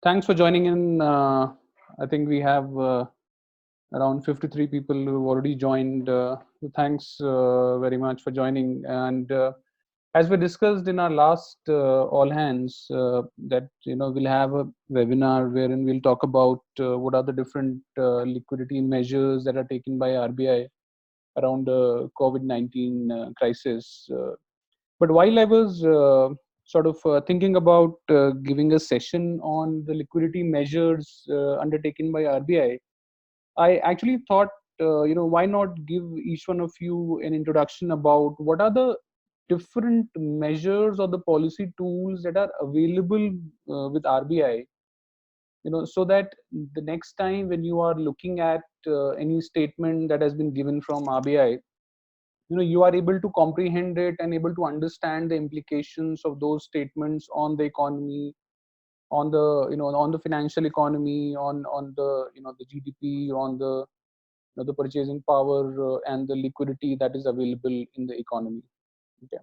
Thanks for joining in. I think we have around 53 people who've already joined. Thanks very much for joining. And as we discussed in our last all hands, that we'll have a webinar wherein we'll talk about what are the different liquidity measures that are taken by RBI around the COVID-19 crisis. But while I was sort of thinking about giving a session on the liquidity measures undertaken by RBI, I actually thought, why not give each one of you an introduction about what are the different measures or the policy tools that are available with RBI, so that the next time when you are looking at any statement that has been given from RBI, you are able to comprehend it and able to understand the implications of those statements on the economy, on the on the financial economy, on the the GDP, on the the purchasing power, and the liquidity that is available in the economy. Okay.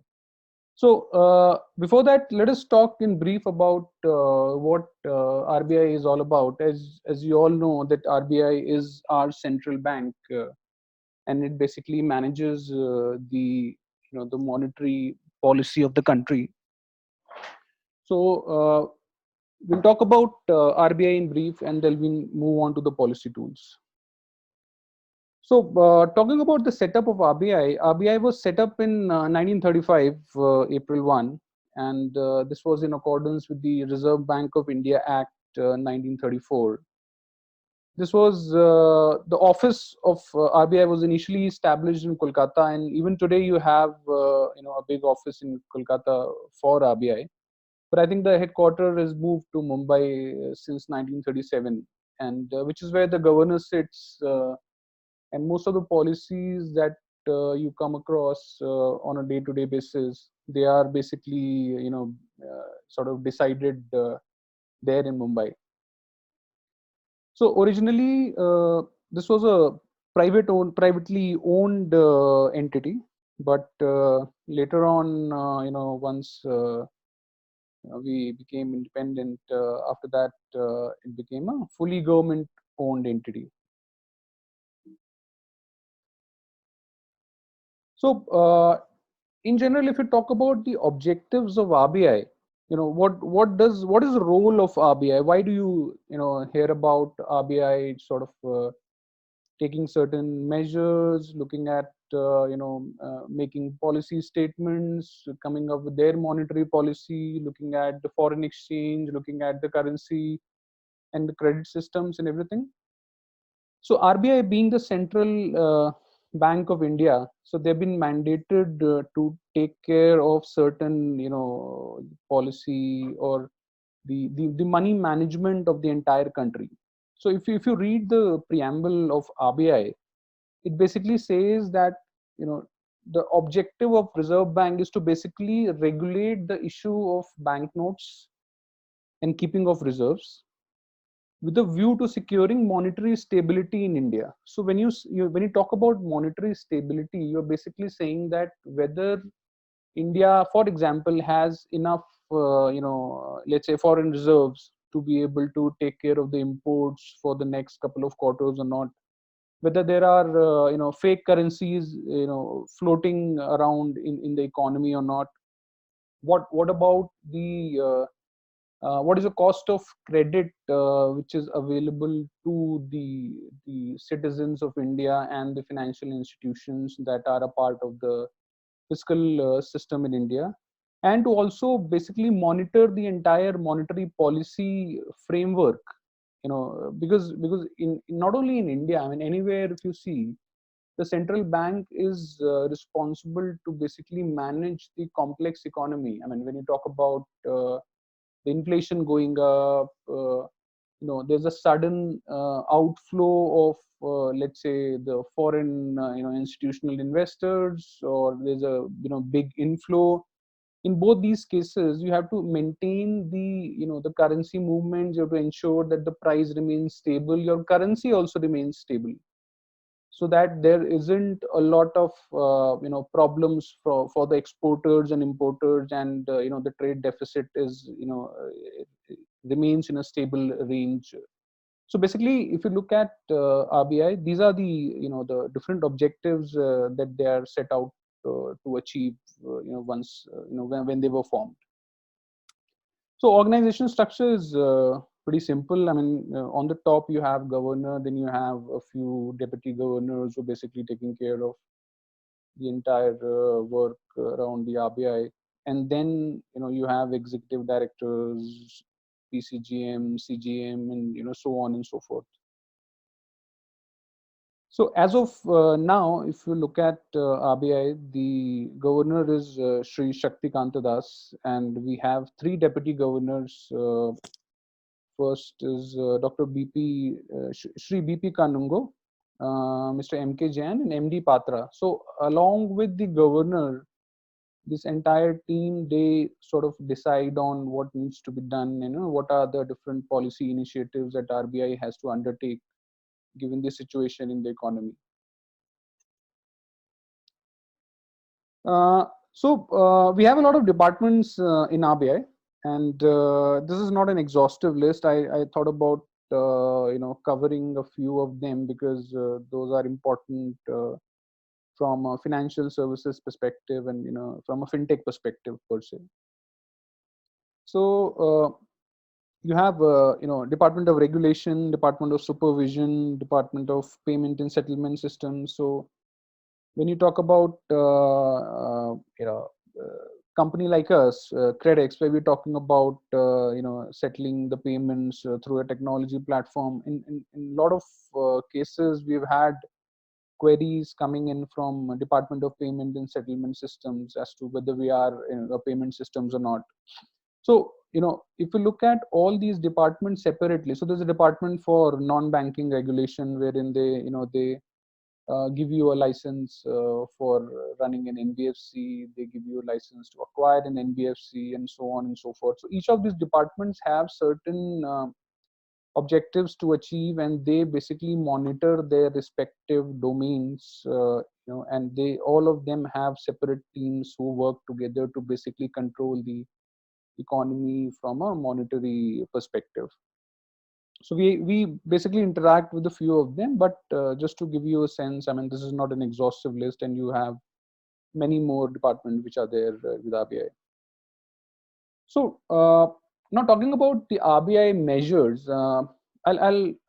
So before that, let us talk in brief about what RBI is all about. As you all know, that RBI is our central bank, and it basically manages the the monetary policy of the country. So we'll talk about RBI in brief, and then we'll move on to the policy tools. So, talking about the setup of RBI, RBI was set up in 1935, April 1, and this was in accordance with the Reserve Bank of India Act 1934. This was the office of RBI was initially established in Kolkata, and even today you have a big office in Kolkata for RBI. But I think the headquarters is moved to Mumbai since 1937, and which is where the governor sits. And most of the policies that you come across on a day-to-day basis, they are basically sort of decided there in Mumbai. So originally, this was a privately owned entity, but later on, once we became independent, after that, it became a fully government-owned entity. So, in general, if you talk about the objectives of RBI, what is the role of RBI? Why do you hear about RBI sort of taking certain measures, looking at making policy statements, coming up with their monetary policy, looking at the foreign exchange, looking at the currency and the credit systems and everything. So RBI being the central Bank of India, so they've been mandated to take care of certain policy or the money management of the entire country. So if you read the preamble of RBI, it basically says that you know the objective of Reserve Bank is to basically regulate the issue of banknotes and keeping of reserves with a view to securing monetary stability in India. So when you talk about monetary stability, you're basically saying that whether India, for example, has enough, let's say, foreign reserves to be able to take care of the imports for the next couple of quarters or not. Whether there are, fake currencies, floating around in the economy or not. What about the what is the cost of credit which is available to the citizens of India and the financial institutions that are a part of the fiscal system in India, and to also basically monitor the entire monetary policy framework. Because in not only in India, I mean anywhere if you see, the central bank is responsible to basically manage the complex economy. I mean, when you talk about the inflation going up, there's a sudden outflow of, let's say, the foreign, institutional investors, or there's a big inflow. In both these cases, you have to maintain the the currency movements. You have to ensure that the price remains stable. Your currency also remains stable, so that there isn't a lot of problems for the exporters and importers, and the trade deficit is remains in a stable range. So basically, if you look at RBI, these are the different objectives that they are set out to achieve. Once when they were formed. So organization structure is pretty simple. I mean, on the top you have governor, then you have a few deputy governors who are basically taking care of the entire work around the RBI, and then you have executive directors, PCGM, CGM, and so on and so forth. So as of now, if you look at RBI, the governor is Sri Shakti Kanta Das, and we have three deputy governors. First is Dr. BP, Shri BP Kanungo, Mr. MK Jain, and MD Patra. So along with the governor, this entire team, they sort of decide on what needs to be done, what are the different policy initiatives that RBI has to undertake given the situation in the economy. We have a lot of departments in RBI, and this is not an exhaustive list. I thought about covering a few of them because those are important from a financial services perspective and from a fintech perspective per se. So you have Department of Regulation, Department of Supervision, Department of Payment and Settlement Systems. So when you talk about company like us, Credix, where we're talking about settling the payments through a technology platform, in a lot of cases we've had queries coming in from Department of Payment and Settlement Systems as to whether we are in payment systems or not. So if you look at all these departments separately, so there's a department for non-banking regulation wherein they give you a license for running an NBFC, they give you a license to acquire an NBFC, and so on and so forth. So each of these departments have certain objectives to achieve, and they basically monitor their respective domains, and they all of them have separate teams who work together to basically control the economy from a monetary perspective. So we basically interact with a few of them, but just to give you a sense, I mean, this is not an exhaustive list, and you have many more departments which are there with RBI. So now talking about the RBI measures, I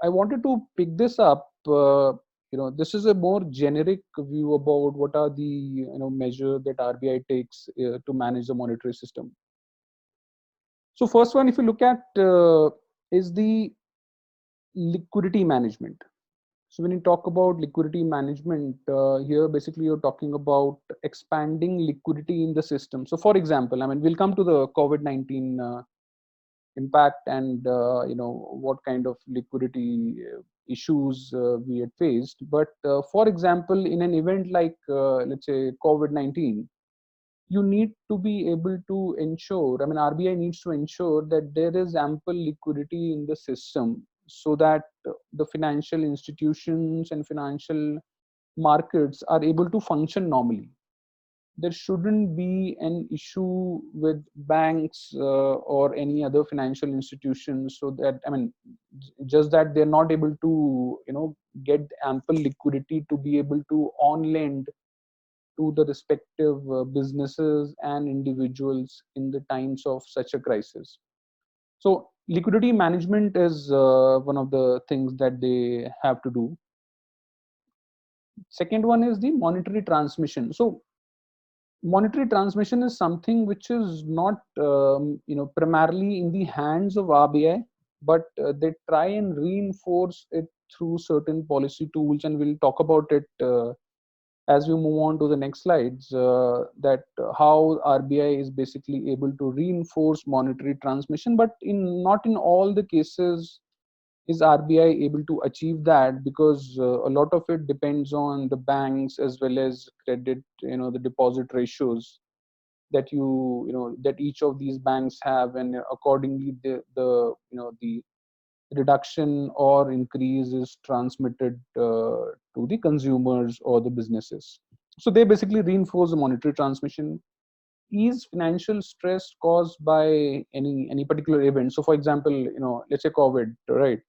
wanted to pick this up. This is a more generic view about what are the measure that RBI takes to manage the monetary system. So first one, if you look at is the liquidity management. So when you talk about liquidity management, here basically you're talking about expanding liquidity in the system. So for example, I mean, we'll come to the COVID-19 impact and what kind of liquidity issues we had faced. But for example, in an event like let's say COVID-19, you need to be able to ensure, I mean, RBI needs to ensure that there is ample liquidity in the system so that the financial institutions and financial markets are able to function normally. There shouldn't be an issue with banks or any other financial institutions, so that, I mean, just that they're not able to get ample liquidity to be able to on lend to the respective businesses and individuals in the times of such a crisis. So liquidity management is one of the things that they have to do. Second one is the monetary transmission. So monetary transmission is something which is not primarily in the hands of RBI, but they try and reinforce it through certain policy tools, and we'll talk about it as we move on to the next slides, that how RBI is basically able to reinforce monetary transmission, but not in all the cases is RBI able to achieve that, because a lot of it depends on the banks as well as credit, the deposit ratios that that each of these banks have, and accordingly the reduction or increase is transmitted to the consumers or the businesses. So they basically reinforce the monetary transmission. ease financial stress caused by any particular event. So for example, let's say COVID, right?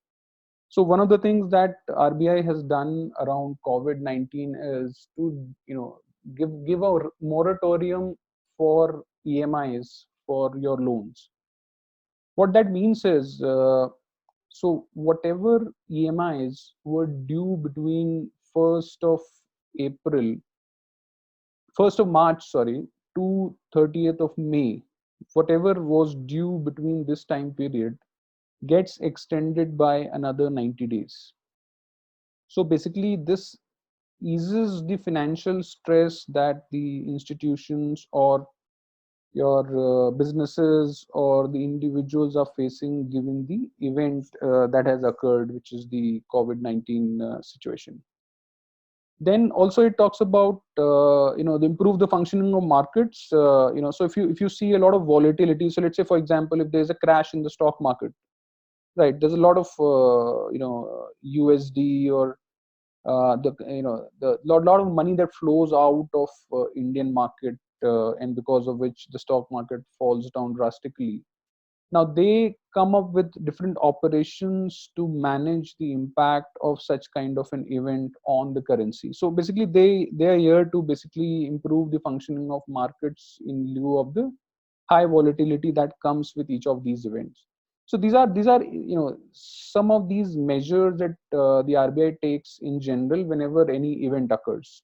So one of the things that RBI has done around COVID-19 is to give a moratorium for EMIs for your loans. What that means is, so whatever EMIs were due between 1st of April, 1st of March, sorry, to 30th of May, whatever was due between this time period gets extended by another 90 days. So basically, this eases the financial stress that the institutions or your businesses or the individuals are facing given the event that has occurred, which is the COVID-19 situation. Then also it talks about the improve the functioning of markets. So if you see a lot of volatility, so let's say for example, if there's a crash in the stock market, right, there's a lot of USD or the lot of money that flows out of Indian market, and because of which the stock market falls down drastically. Now they come up with different operations to manage the impact of such kind of an event on the currency. So basically, they are here to basically improve the functioning of markets in lieu of the high volatility that comes with each of these events. So these are some of these measures that the RBI takes in general whenever any event occurs.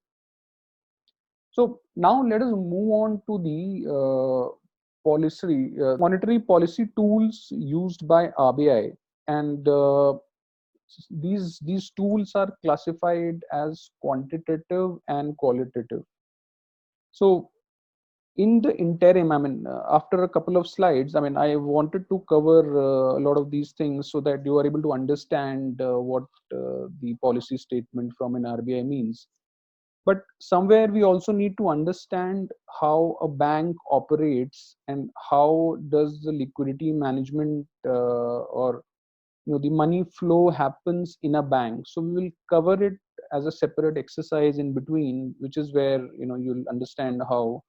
So now let us move on to the monetary policy tools used by RBI, and these tools are classified as quantitative and qualitative. So in the interim, I mean, after a couple of slides, I mean, I wanted to cover a lot of these things so that you are able to understand what the policy statement from an RBI means. But somewhere we also need to understand how a bank operates and how does the liquidity management or the money flow happens in a bank. So we will cover it as a separate exercise in between, which is where you'll understand how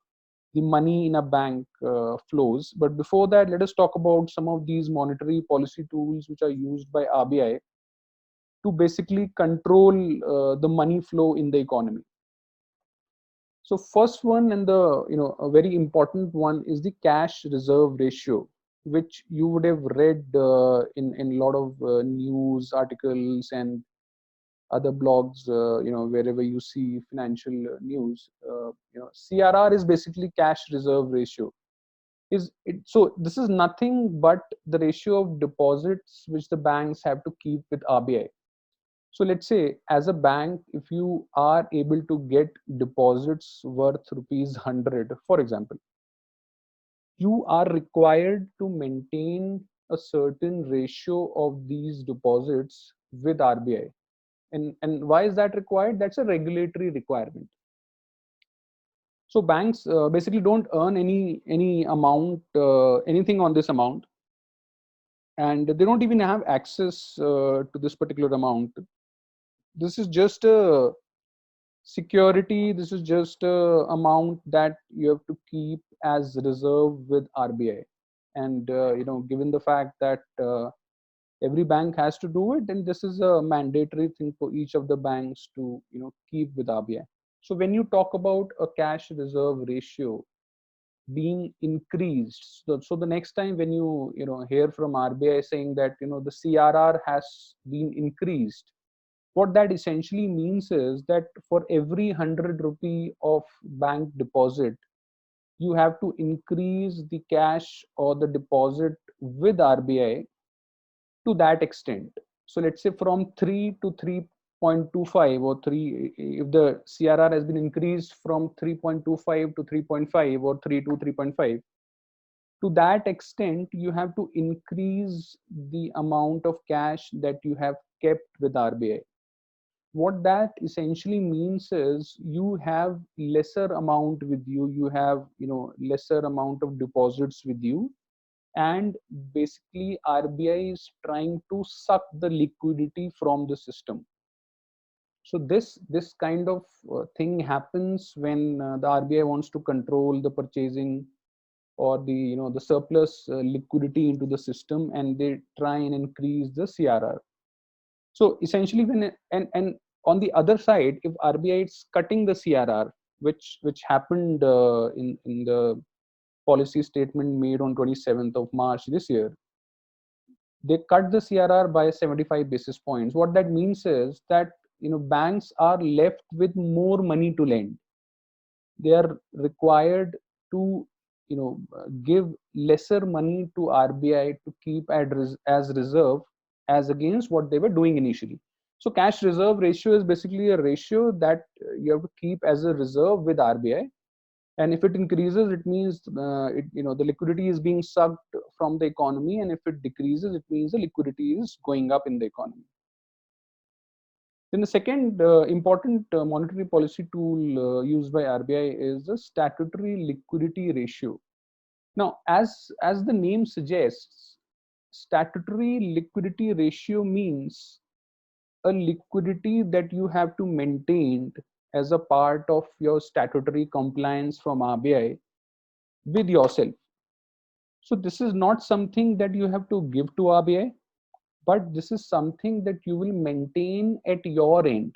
the money in a bank flows. But before that, let us talk about some of these monetary policy tools which are used by RBI to basically control the money flow in the economy. So first one, and the a very important one, is the cash reserve ratio, which you would have read in a lot of news articles and other blogs, wherever you see financial news. CRR is basically cash reserve ratio. So this is nothing but the ratio of deposits which the banks have to keep with RBI. So let's say as a bank, if you are able to get deposits worth rupees 100, for example, you are required to maintain a certain ratio of these deposits with RBI. And why is that required? That's a regulatory requirement. So banks basically don't earn any amount, anything on this amount, and they don't even have access to this particular amount. This is just a security. This is just a amount that you have to keep as reserve with RBI. And given the fact that every bank has to do it, and this is a mandatory thing for each of the banks to keep with RBI. So when you talk about a cash reserve ratio being increased, so the next time when you hear from RBI saying that the CRR has been increased, what that essentially means is that for every 100 rupee of bank deposit, you have to increase the cash or the deposit with RBI to that extent. So let's say from 3 to 3.25, or 3, if the CRR has been increased from 3.25 to 3.5, or 3 to 3.5, to that extent you have to increase the amount of cash that you have kept with RBI. What that essentially means is you have lesser amount with you have lesser amount of deposits with you, and basically RBI is trying to suck the liquidity from the system. So this kind of thing happens when the RBI wants to control the purchasing or the surplus liquidity into the system, and they try and increase the CRR. So essentially, and on the other side, if RBI is cutting the CRR, which happened in the policy statement made on 27th of March this year, they cut the CRR by 75 basis points. What that means is that banks are left with more money to lend. They are required to give lesser money to RBI to keep as reserve as against what they were doing initially. So cash reserve ratio is basically a ratio that you have to keep as a reserve with RBI, and if it increases, it means the liquidity is being sucked from the economy, and if it decreases, it means the liquidity is going up in the economy. Then the second important monetary policy tool used by RBI is the statutory liquidity ratio. Now, as the name suggests, statutory liquidity ratio means a liquidity that you have to maintain as a part of your statutory compliance from RBI with yourself. So this is not something that you have to give to RBI, but this is something that you will maintain at your end.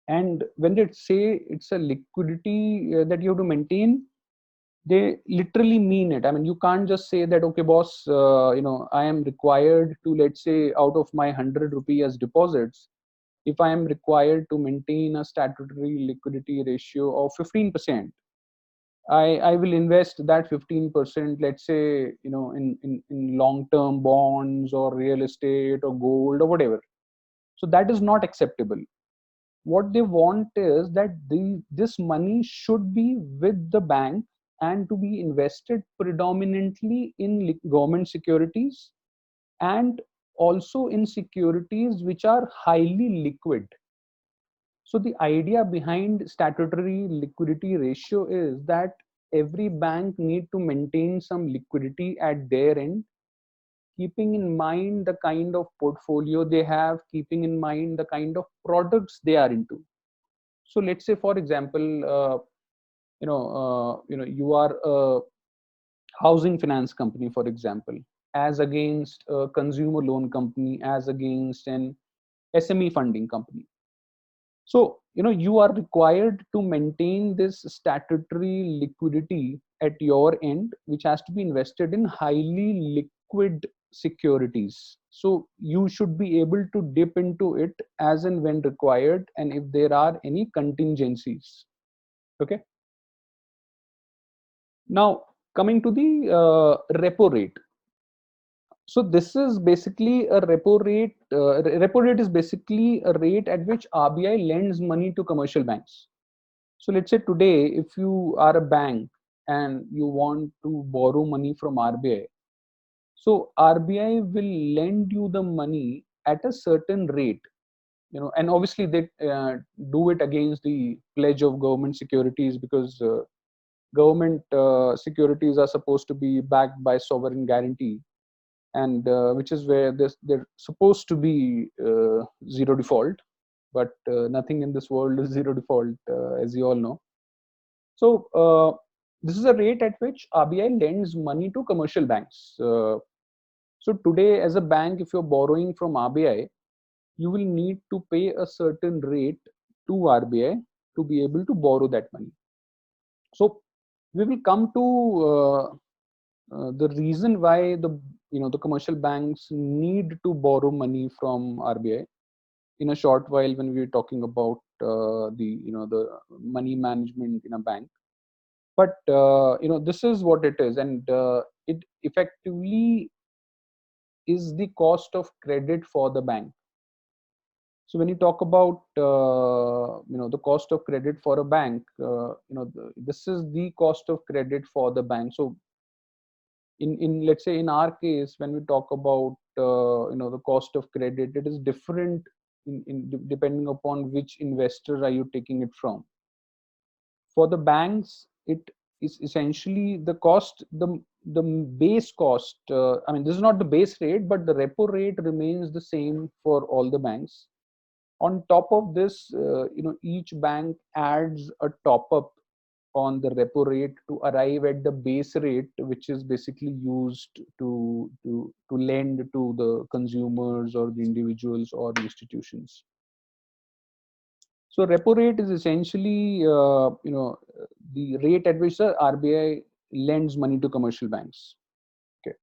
And when they say it's a liquidity that you have to maintain, they literally mean it. I mean, you can't just say that, okay, boss, I am required to, let's say, out of my 100 rupee as deposits, if I am required to maintain a statutory liquidity ratio of 15%, I will invest that 15%, let's say, in long-term bonds or real estate or gold or whatever. So that is not acceptable. What they want is that this money should be with the bank and to be invested predominantly in government securities, and also in securities which are highly liquid. So the idea behind statutory liquidity ratio is that every bank need to maintain some liquidity at their end, keeping in mind the kind of portfolio they have, keeping in mind the kind of products they are into. So let's say, for example, you are a housing finance company, for example, as against a consumer loan company, as against an SME funding company. So you are required to maintain this statutory liquidity at your end, which has to be invested in highly liquid securities. So you should be able to dip into it as and when required, and if there are any contingencies. Okay. Now, coming to the repo rate. So this is basically a repo rate. Repo rate is basically a rate at which RBI lends money to commercial banks. So let's say today, if you are a bank and you want to borrow money from RBI, so RBI will lend you the money at a certain rate, and obviously they do it against the pledge of government securities, because government securities are supposed to be backed by sovereign guarantee, and which is where they're supposed to be zero default, but nothing in this world is zero default, as you all know. So this is a rate at which RBI lends money to commercial banks. So today, as a bank, if you're borrowing from RBI, you will need to pay a certain rate to RBI to be able to borrow that money. So we will come to the reason why the commercial banks need to borrow money from RBI in a short while, when we're talking about the money management in a bank. But this is what it is, and it effectively is the cost of credit for the bank. So when you talk about the cost of credit for a bank, this is the cost of credit for the bank. So in let's say in our case, when we talk about the cost of credit, it is different depending upon which investor are you taking it from. For the banks, it is essentially the cost, the base cost. I mean, this is not the base rate, but the repo rate remains the same for all the banks. On top of this, each bank adds a top up on the repo rate to arrive at the base rate, which is basically used to lend to the consumers or the individuals or the institutions. So repo rate is essentially the rate at which the RBI lends money to commercial banks. Okay,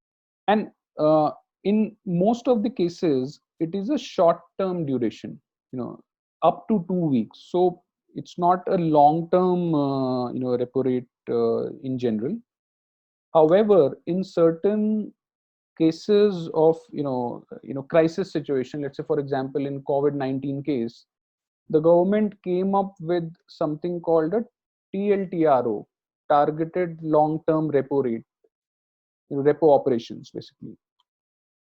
and in most of the cases, it is a short-term duration, up to 2 weeks. So it's not a long-term, repo rate in general. However, in certain cases of crisis situation, let's say for example in COVID-19 case, the government came up with something called a TLTRO, targeted long-term repo rate, repo operations basically.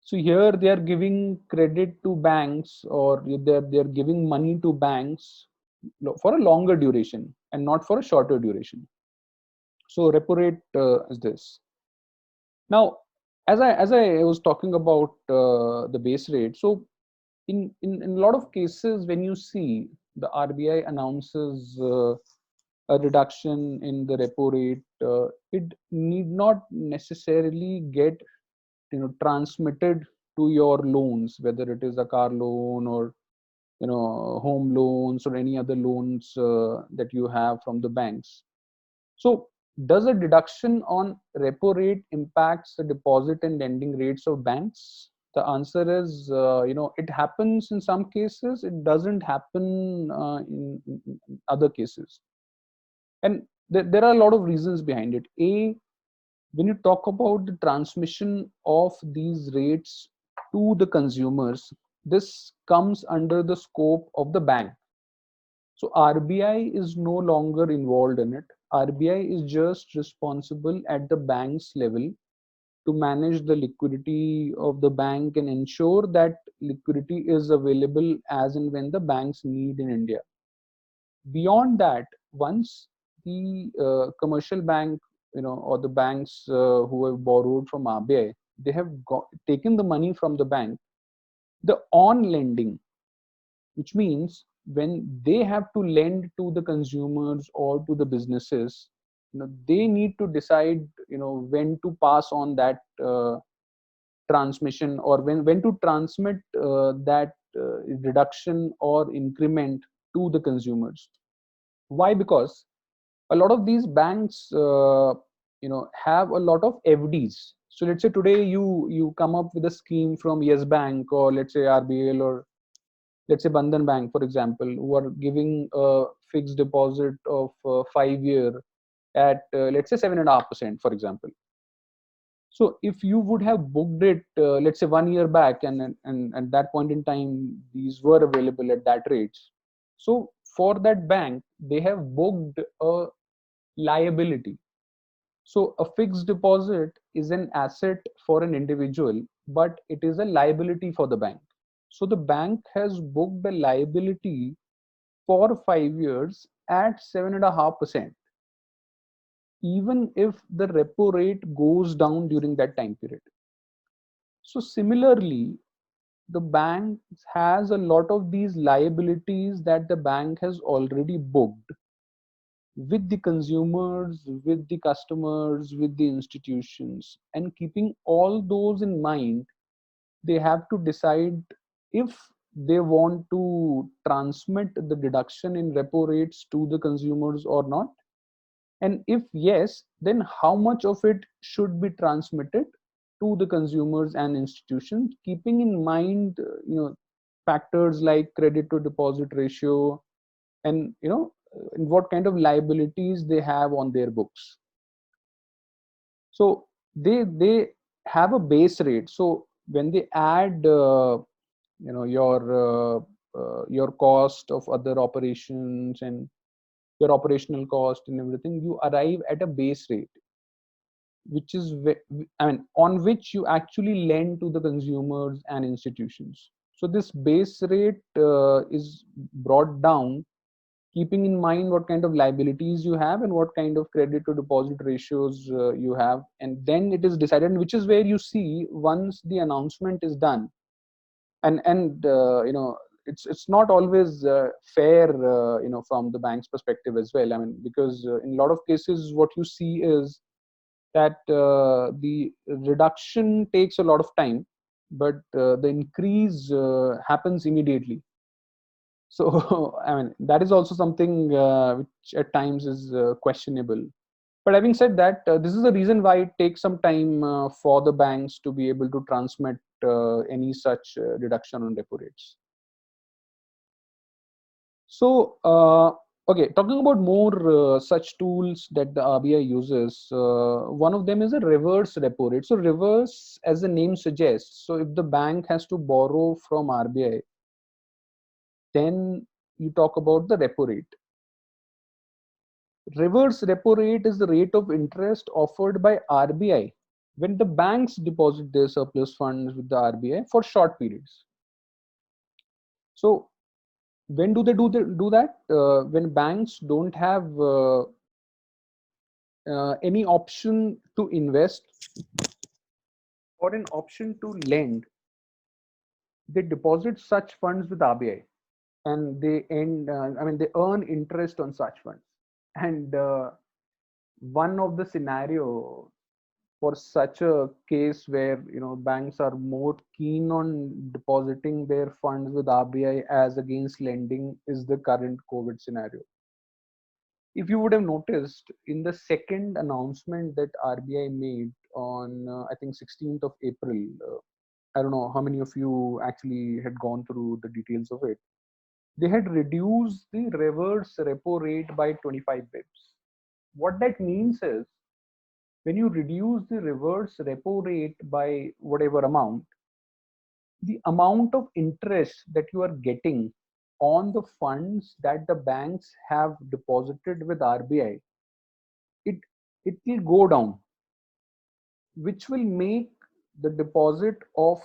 So here they are giving credit to banks, or they're giving money to banks for a longer duration and not for a shorter duration. So repo rate is this. Now, as I was talking about the base rate, so in a lot of cases when you see the RBI announces a reduction in the repo rate, it need not necessarily get transmitted to your loans, whether it is a car loan or home loans or any other loans that you have from the banks. So does a deduction on repo rate impacts the deposit and lending rates of banks? The answer is it happens in some cases, it doesn't happen in other cases. And there are a lot of reasons behind it. When you talk about the transmission of these rates to the consumers, this comes under the scope of the bank. So RBI is no longer involved in it. RBI is just responsible at the bank's level to manage the liquidity of the bank and ensure that liquidity is available as and when the banks need in India. Beyond that, once the commercial bank, or the banks who have borrowed from RBI, they have taken the money from the bank, the on lending, which means when they have to lend to the consumers or to the businesses, they need to decide when to pass on that transmission, or when to transmit that reduction or increment to the consumers. Why? Because a lot of these banks have a lot of FDs. So let's say today you come up with a scheme from Yes Bank, or let's say RBL, or let's say Bandhan Bank, for example, who are giving a fixed deposit of 5 year at let's say 7.5%, for example. So if you would have booked it, let's say 1 year back, and at that point in time, these were available at that rates. So for that bank, they have booked a liability. So a fixed deposit is an asset for an individual, but it is a liability for the bank. So the bank has booked the liability for 5 years at 7.5%, even if the repo rate goes down during that time period. So similarly, the bank has a lot of these liabilities that the bank has already booked with the consumers, with the customers, with the institutions. And keeping all those in mind, they have to decide if they want to transmit the deduction in repo rates to the consumers or not. And if yes, then how much of it should be transmitted to the consumers and institutions, keeping in mind factors like credit to deposit ratio, and what kind of liabilities they have on their books. So they have a base rate. So when they add your cost of other operations and your operational cost and everything, you arrive at a base rate, which is on which you actually lend to the consumers and institutions. So this base rate is brought down, keeping in mind what kind of liabilities you have and what kind of credit to deposit ratios you have, and then it is decided, which is where you see once the announcement is done, and it's not always fair, from the bank's perspective as well. I mean, because in a lot of cases, what you see is that the reduction takes a lot of time, but the increase happens immediately. So I mean, that is also something which at times is questionable. But having said that, this is the reason why it takes some time for the banks to be able to transmit any such reduction on repo rates. So, okay, talking about more such tools that the RBI uses, one of them is a reverse repo rate. So, reverse, as the name suggests, so if the bank has to borrow from RBI, then you talk about the repo rate. Reverse repo rate is the rate of interest offered by RBI when the banks deposit their surplus funds with the RBI for short periods. So, when do they do that? When banks don't have any option to invest or an option to lend, they deposit such funds with RBI, and they earn interest on such funds. And one of the scenario for such a case where banks are more keen on depositing their funds with RBI as against lending is the current COVID scenario. If you would have noticed in the second announcement that RBI made on I think 16th of April, I don't know how many of you actually had gone through the details of it. They had reduced the reverse repo rate by 25 bips. What that means is, when you reduce the reverse repo rate by whatever amount, the amount of interest that you are getting on the funds that the banks have deposited with RBI, it it will go down, which will make the deposit of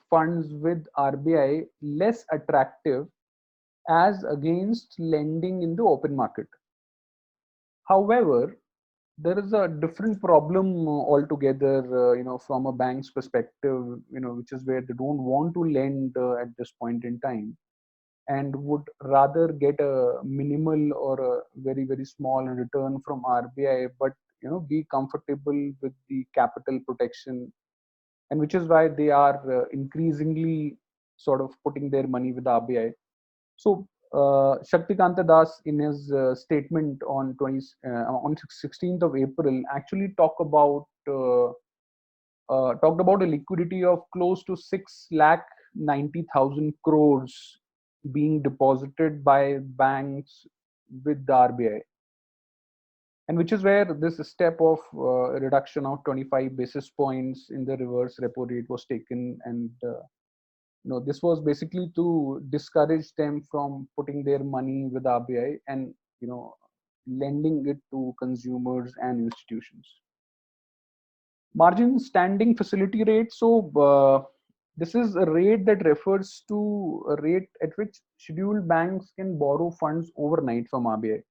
funds with RBI less attractive as against lending in the open market. However, there is a different problem altogether, from a bank's perspective, which is where they don't want to lend at this point in time, and would rather get a minimal or a very, very small return from RBI, but be comfortable with the capital protection, and which is why they are increasingly sort of putting their money with RBI. So Shaktikanta Das, in his statement on 16th of April, actually talked about a liquidity of close to 6,90,000 crores being deposited by banks with the RBI, and which is where this step of reduction of 25 basis points in the reverse repo rate was taken. And this was basically to discourage them from putting their money with RBI and lending it to consumers and institutions. Margin standing facility rate. So this is a rate that refers to a rate at which scheduled banks can borrow funds overnight from RBI.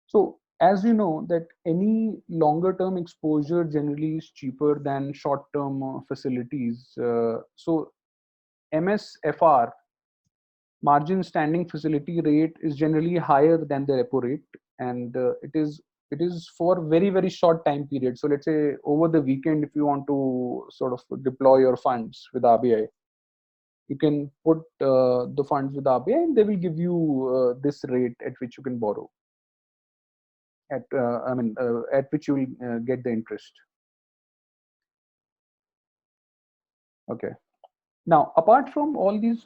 So as you know that any longer term exposure generally is cheaper than short term facilities. So MSFR, margin standing facility rate, is generally higher than the repo rate, and it is for very, very short time period. So let's say over the weekend, if you want to sort of deploy your funds with RBI, you can put the funds with RBI, and they will give you this rate at which you can borrow at which you will get the interest. Okay. Now, apart from all these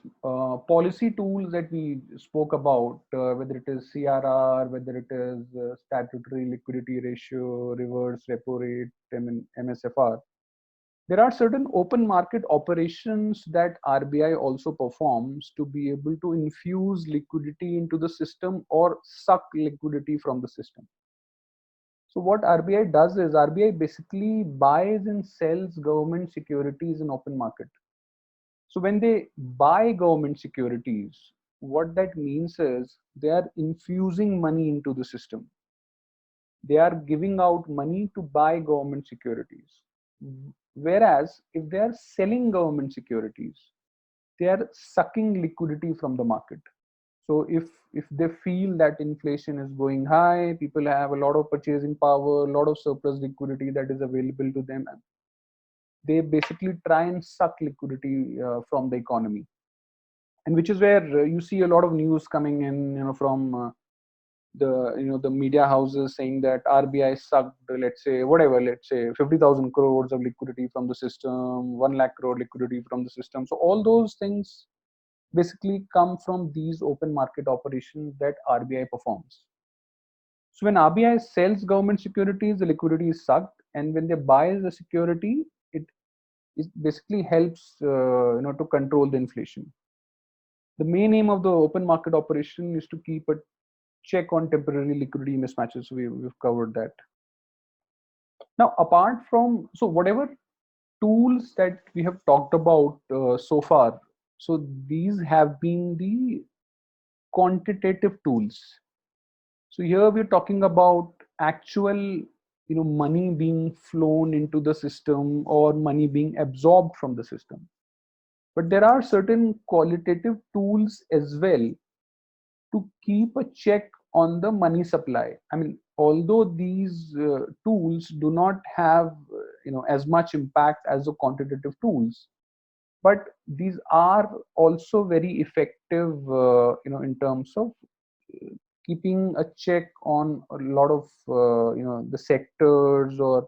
policy tools that we spoke about, whether it is CRR, whether it is statutory liquidity ratio, reverse repo rate, MSFR, there are certain open market operations that RBI also performs to be able to infuse liquidity into the system or suck liquidity from the system. So what RBI does is RBI basically buys and sells government securities in open market. So when they buy government securities, what that means is they are infusing money into the system. They are giving out money to buy government securities. Whereas if they are selling government securities, they are sucking liquidity from the market. So if they feel that inflation is going high, people have a lot of purchasing power, a lot of surplus liquidity that is available to them, they basically try and suck liquidity from the economy. And which is where you see a lot of news coming in, from the media houses saying that RBI sucked, let's say 50,000 crores of liquidity from the system, 1 lakh crore liquidity from the system. So all those things basically come from these open market operations that RBI performs. So when RBI sells government securities, the liquidity is sucked, and when they buy the security, it basically helps to control the inflation. The main aim of the open market operation is to keep a check on temporary liquidity mismatches. We've covered that. Now, apart from, so whatever tools that we have talked about so far, so these have been the quantitative tools. So here we're talking about actual, money being flown into the system or money being absorbed from the system. But there are certain qualitative tools as well to keep a check on the money supply. I mean, although these tools do not have as much impact as the quantitative tools, but these are also very effective in terms of keeping a check on a lot of the sectors or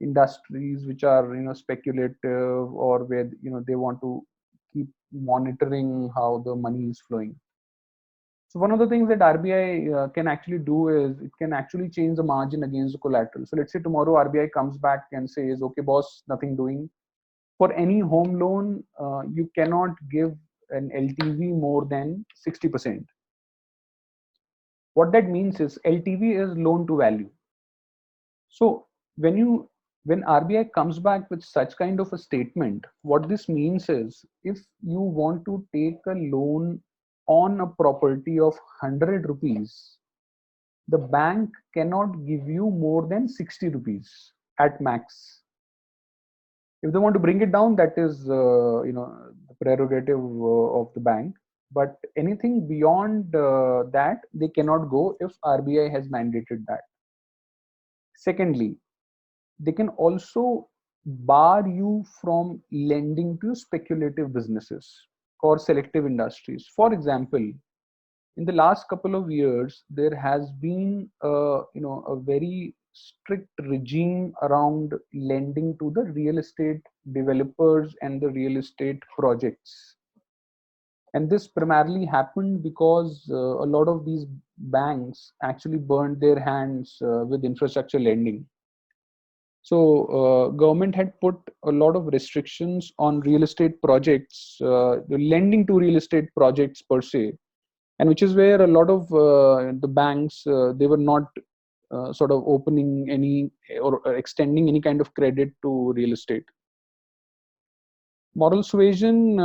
industries which are speculative, or where they want to keep monitoring how the money is flowing. So one of the things that RBI can actually do is it can actually change the margin against the collateral. So let's say tomorrow RBI comes back and says, okay, boss, nothing doing. For any home loan, you cannot give an LTV more than 60%. What that means is LTV is loan to value. So when RBI comes back with such kind of a statement, what this means is if you want to take a loan on a property of 100 rupees, the bank cannot give you more than 60 rupees at max. If they want to bring it down, that is the prerogative of the bank. But anything beyond that, they cannot go if RBI has mandated that. Secondly, they can also bar you from lending to speculative businesses or selective industries. For example, in the last couple of years, there has been a very strict regime around lending to the real estate developers and the real estate projects. And this primarily happened because a lot of these banks actually burned their hands with infrastructure lending. So government had put a lot of restrictions on real estate projects, the lending to real estate projects per se, and which is where a lot of the banks, they were not sort of opening any or extending any kind of credit to real estate. Moral suasion,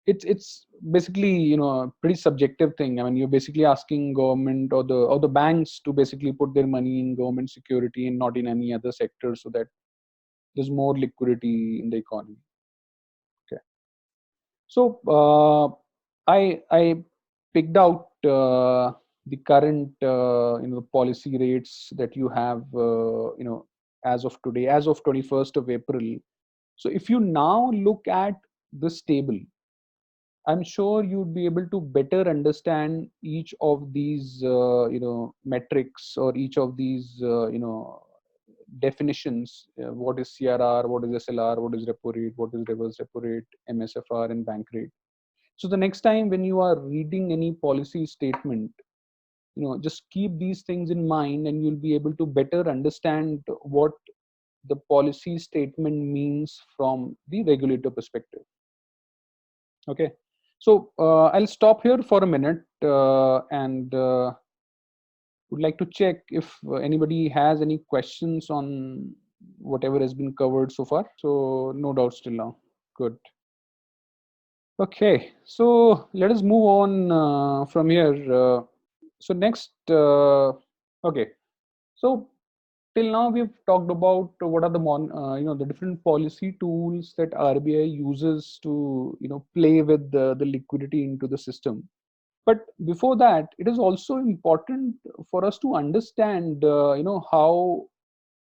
it's basically a pretty subjective thing. I mean, you're basically asking government or the banks to basically put their money in government security and not in any other sector, so that there's more liquidity in the economy. Okay. So I picked out the current policy rates that you have as of today, as of 21st of April. So if you now look at this table, I'm sure you'd be able to better understand each of these metrics, or each of these definitions. What is CRR, what is SLR, what is repo rate, what is reverse repo rate, MSFR, and bank rate. So the next time when you are reading any policy statement, just keep these things in mind, and you'll be able to better understand what the policy statement means from the regulator perspective. Okay. So I'll stop here for a minute and would like to check if anybody has any questions on whatever has been covered so far. So no doubts till now. Good. Okay, so let us move on from here. So next, okay, so till now we've talked about what are the different policy tools that RBI uses to play with the liquidity into the system. But before that, it is also important for us to understand how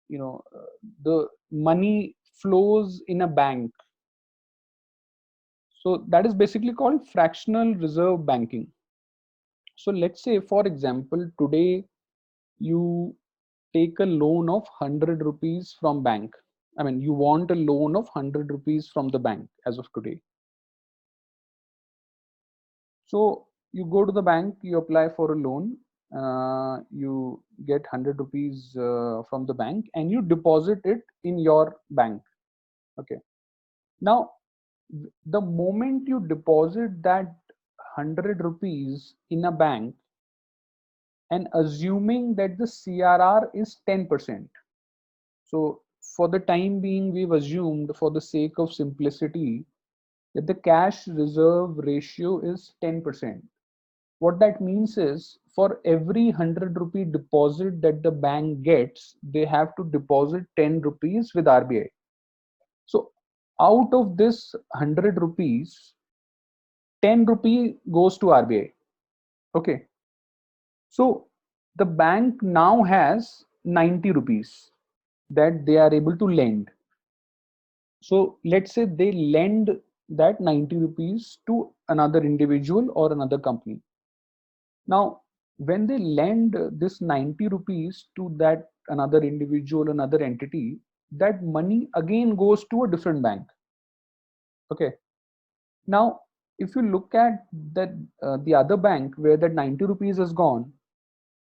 the money flows in a bank. So that is basically called fractional reserve banking. So let's say, for example, today you take a loan of 100 rupees from bank. I mean, you want a loan of 100 rupees from the bank as of today. So you go to the bank, you apply for a loan, you get 100 rupees from the bank, and you deposit it in your bank. Okay. Now, the moment you deposit that 100 rupees in a bank, and assuming that the CRR is 10%. So for the time being, we've assumed, for the sake of simplicity, that the cash reserve ratio is 10%. What that means is, for every 100 rupee deposit that the bank gets, they have to deposit 10 rupees with RBI. So out of this 100 rupees, 10 rupee goes to RBI. Okay. So the bank now has 90 rupees that they are able to lend. So let's say they lend that 90 rupees to another individual or another company. Now, when they lend this 90 rupees to that another individual, another entity, that money again goes to a different bank. Okay. Now, if you look at that the other bank where that 90 rupees has gone,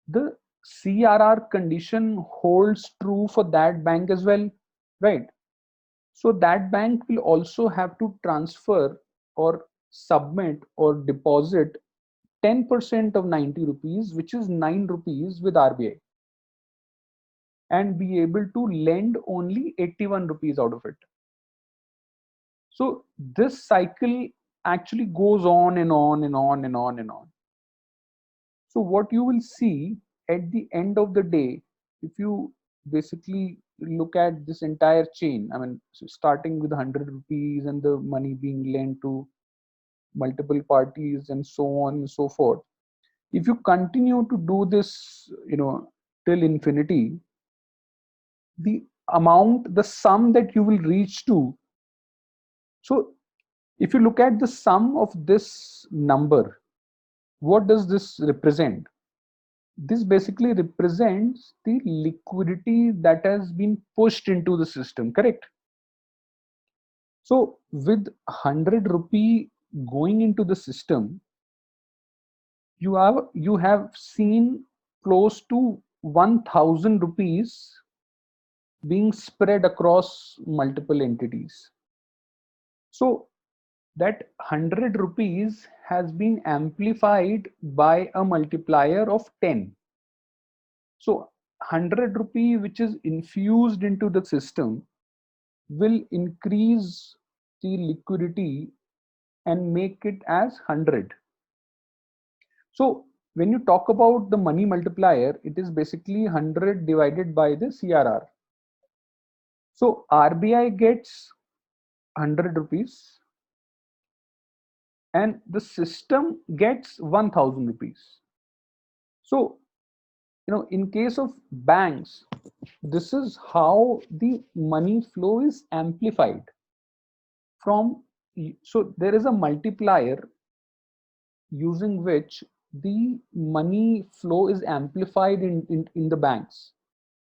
the CRR condition holds true for that bank as well, right? So that bank will also have to transfer or submit or deposit 10% of 90 rupees, which is 9 rupees with RBI, and be able to lend only 81 rupees out of it. So this cycle actually goes on and on and on and on and on. So what you will see at the end of the day, if you basically look at this entire chain, I mean, so starting with 100 rupees and the money being lent to multiple parties and so on and so forth, if you continue to do this, till infinity, the amount, the sum that you will reach to. So if you look at the sum of this number, what does this represent? This basically represents the liquidity that has been pushed into the system, correct? So with 100 rupee going into the system, you have seen close to 1000 rupees being spread across multiple entities. So that 100 rupees has been amplified by a multiplier of 10. So 100 rupee which is infused into the system will increase the liquidity and make it as 100. So when you talk about the money multiplier, it is basically 100 divided by the CRR. So RBI gets 100 rupees and the system gets 1000 rupees. So, in case of banks, this is how the money flow is amplified from. So there is a multiplier using which the money flow is amplified in the banks,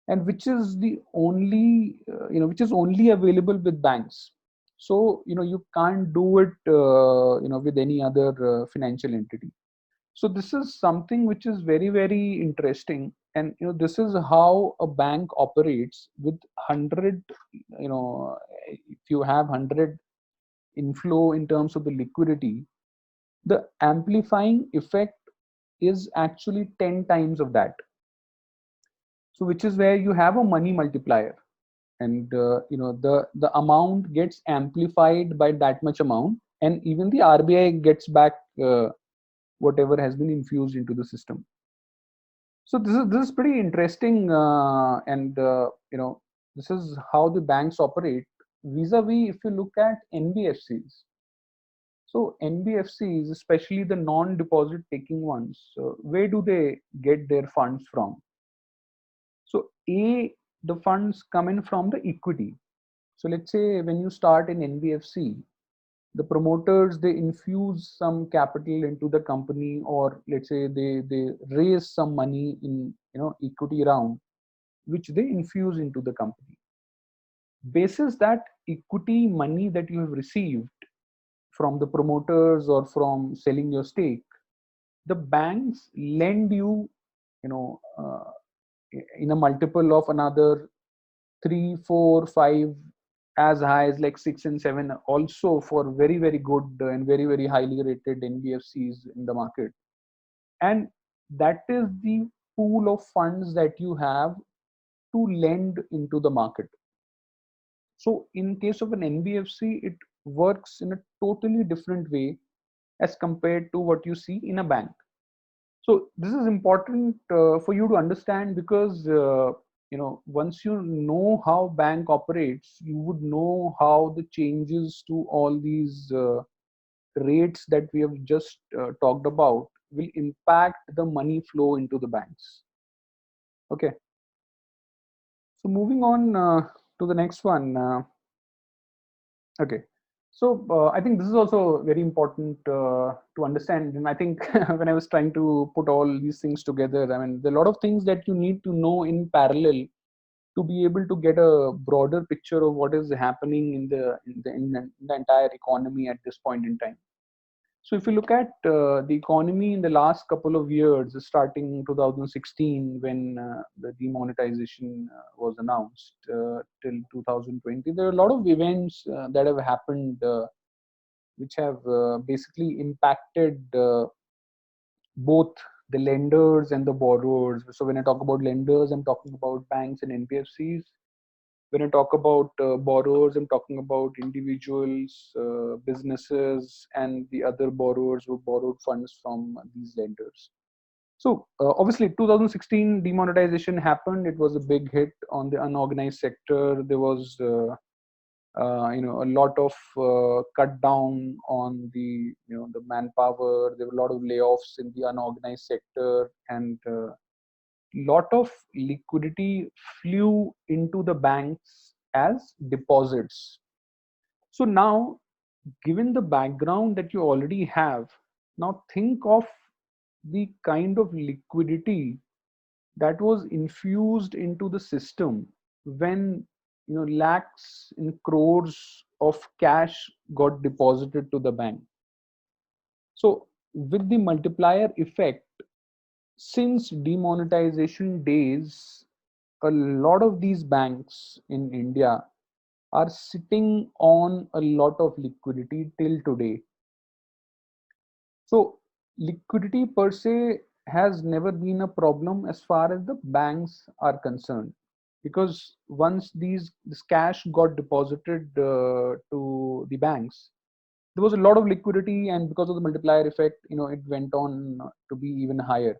and which is the only which is only available with banks. So you can't do it with any other financial entity. So this is something which is very, very interesting, and this is how a bank operates with 100. If you have 100 inflow in terms of the liquidity, the amplifying effect is actually 10 times of that. So which is where you have a money multiplier, and the amount gets amplified by that much amount, and even the RBI gets back whatever has been infused into the system. So this is pretty interesting, and this is how the banks operate vis-a-vis. If you look at NBFCs, so NBFCs, especially the non-deposit taking ones, where do they get their funds from? So the funds come in from the equity. So let's say when you start in NBFC, the promoters, they infuse some capital into the company, or let's say they raise some money in equity round, which they infuse into the company. Basis that equity money that you have received from the promoters or from selling your stake, the banks lend you, you know uh, in a multiple of another 3, 4, 5, as high as like 6 and 7, also for very very good and very very highly rated NBFCs in the market. And that is the pool of funds that you have to lend into the market. So in case of an NBFC, it works in a totally different way as compared to what you see in a bank. So this is important for you to understand, because once you know how bank operates, you would know how the changes to all these rates that we have just talked about will impact the money flow into the banks. Okay, so moving on to the next one. Okay. So I think this is also very important to understand. And I think when I was trying to put all these things together, I mean, there are a lot of things that you need to know in parallel to be able to get a broader picture of what is happening in the entire economy at this point in time. So if you look at the economy in the last couple of years, starting 2016 when the demonetization was announced, till 2020, there are a lot of events that have happened, which have basically impacted both the lenders and the borrowers. So when I talk about lenders, I'm talking about banks and NBFCs. When I talk about borrowers, I'm talking about individuals, businesses, and the other borrowers who borrowed funds from these lenders. So obviously, 2016 demonetization happened. It was a big hit on the unorganized sector. There was a lot of cut down on the manpower. There were a lot of layoffs in the unorganized sector, and lot of liquidity flew into the banks as deposits. So now, given the background that you already have, now think of the kind of liquidity that was infused into the system when lakhs in crores of cash got deposited to the bank. So with the multiplier effect, since demonetization days, a lot of these banks in India are sitting on a lot of liquidity till today. So liquidity per se has never been a problem as far as the banks are concerned, because once this cash got deposited to the banks, there was a lot of liquidity, and because of the multiplier effect, it went on to be even higher.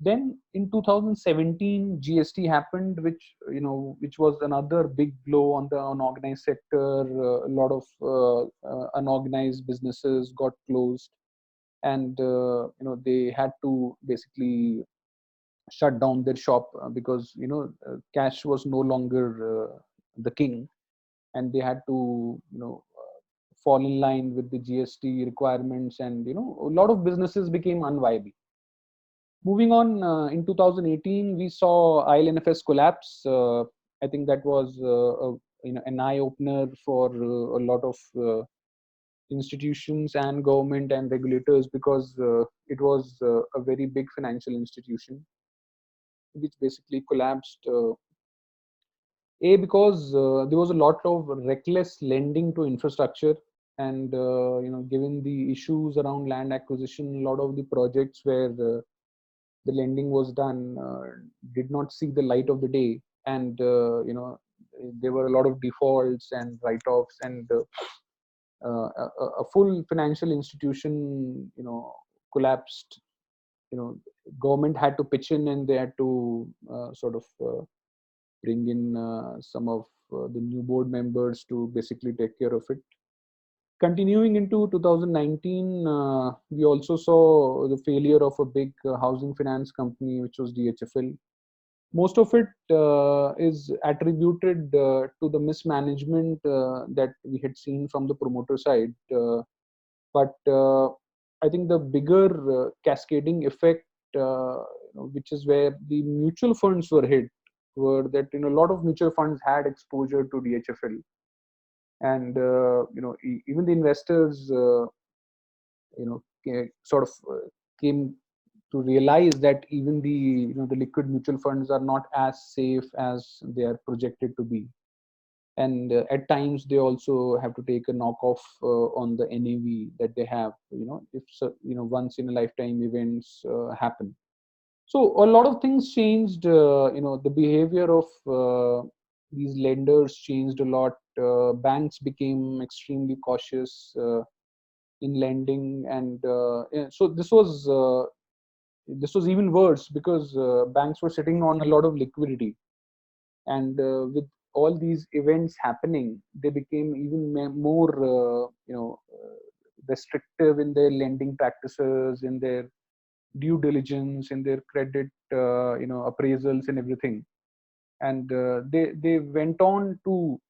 Then in 2017, GST happened, which was another big blow on the unorganized sector. A lot of unorganized businesses got closed, and they had to basically shut down their shop, because cash was no longer the king, and they had to fall in line with the GST requirements, and a lot of businesses became unviable. Moving on, in 2018, we saw ILNFS collapse. I think that was an eye opener for a lot of institutions and government and regulators, because it was a very big financial institution which basically collapsed. Because there was a lot of reckless lending to infrastructure, and given the issues around land acquisition, a lot of the projects where the lending was done did not see the light of the day, and there were a lot of defaults and write-offs, and a full financial institution collapsed. government had to pitch in, and they had to sort of bring in some of the new board members to basically take care of it. Continuing into 2019, we also saw the failure of a big housing finance company, which was DHFL. Most of it is attributed to the mismanagement that we had seen from the promoter side. But I think the bigger cascading effect, which is where the mutual funds were hit, were that a lot of mutual funds had exposure to DHFL, and even the investors, sort of came to realize that even the the liquid mutual funds are not as safe as they are projected to be, and at times they also have to take a knockoff on the NAV that they have, if so, once in a lifetime events happen. So a lot of things changed. The behavior of these lenders changed a lot. Banks became extremely cautious in lending, and so this was even worse because banks were sitting on a lot of liquidity, and with all these events happening, they became even more restrictive in their lending practices, in their due diligence, in their credit appraisals and everything. And they went on to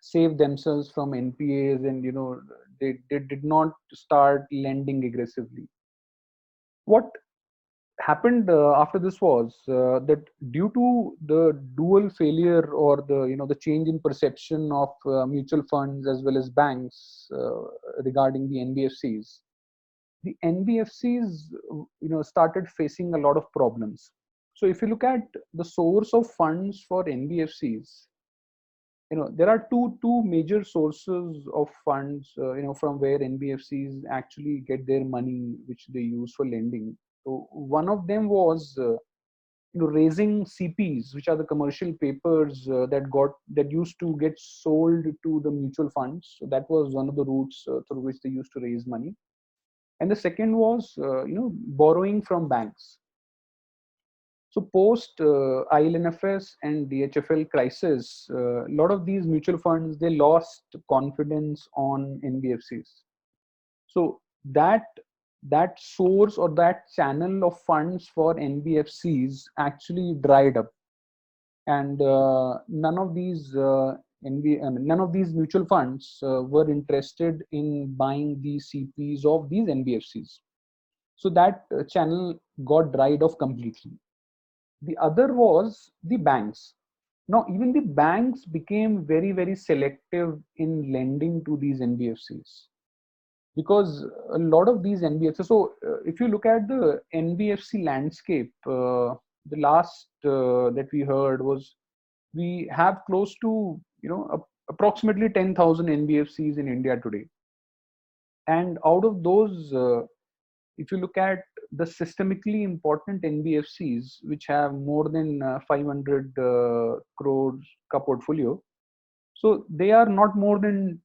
save themselves from NPAs, and they did not start lending aggressively. What happened after this was that due to the dual failure, or the change in perception of mutual funds as well as banks regarding the NBFCs, the NBFCs started facing a lot of problems. So if you look at the source of funds for NBFCs, there are two major sources of funds from where NBFCs actually get their money, which they use for lending. So one of them was raising CPs, which are the commercial papers that used to get sold to the mutual funds. So that was one of the routes through which they used to raise money. And the second was borrowing from banks. So post ILNFS and DHFL crisis, a lot of these mutual funds, they lost confidence on NBFCs. So that source or that channel of funds for NBFCs actually dried up, and none of these none of these mutual funds were interested in buying the CPs of these NBFCs. So that channel got dried off completely. The other was the banks. Now, even the banks became very, very selective in lending to these NBFCs, because a lot of these NBFCs. So, if you look at the NBFC landscape, the last that we heard was we have close to approximately 10,000 NBFCs in India today, and out of those, if you look at the systemically important NBFCs, which have more than 500 crores ka portfolio, so they are not more than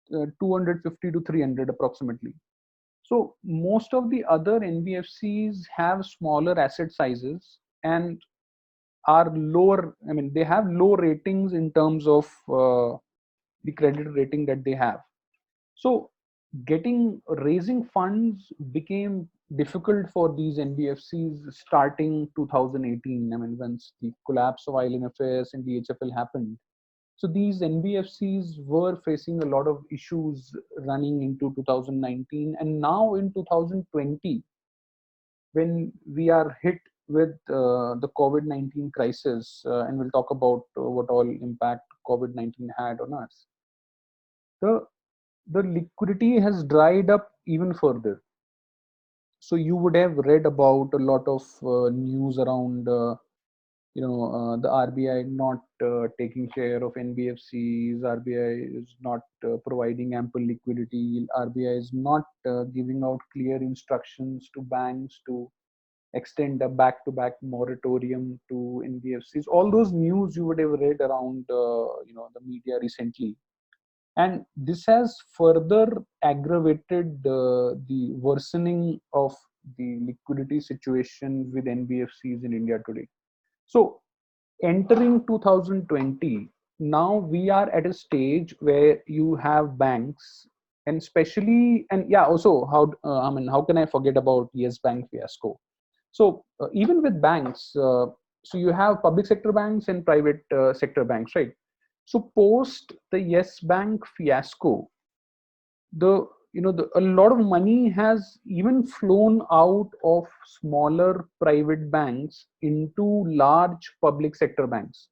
250 to 300 approximately. So most of the other NBFCs have smaller asset sizes and are lower. I mean, they have low ratings in terms of the credit rating that they have. So raising funds became difficult for these NBFCs starting 2018. I mean, once the collapse of ILNFS and DHFL happened. So these NBFCs were facing a lot of issues running into 2019, and now in 2020, when we are hit with the COVID-19 crisis, and we'll talk about what all impact COVID-19 had on us. The the liquidity has dried up even further. So you would have read about a lot of news around the RBI not taking share of NBFCs. RBI is not providing ample liquidity. RBI is not giving out clear instructions to banks to extend a back-to-back moratorium to NBFCs. All those news you would have read around the media recently. And this has further aggravated the worsening of the liquidity situation with NBFCs in India today. So entering 2020, now we are at a stage where you have banks, and especially, and yeah, also how can I forget about Yes Bank fiasco? So even with banks, so you have public sector banks and private sector banks, right? So post the Yes Bank fiasco, the a lot of money has even flown out of smaller private banks into large public sector banks.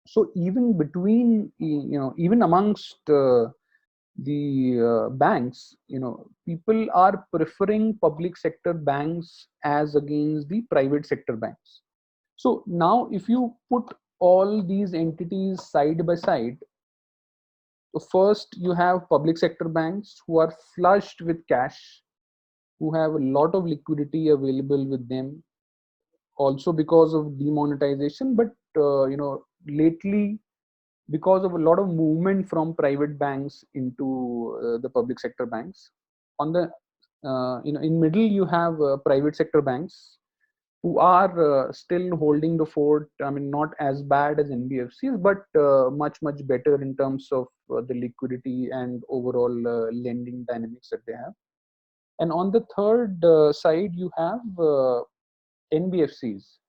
So even between, even amongst the banks, people are preferring public sector banks as against the private sector banks. So now if you put all these entities side by side, first you have public sector banks who are flushed with cash, who have a lot of liquidity available with them, also because of demonetization, but lately because of a lot of movement from private banks into the public sector banks. On the in middle you have private sector banks who are still holding the fort. I mean, not as bad as NBFCs, but much better in terms of the liquidity and overall lending dynamics that they have. And on the third side, you have NBFCs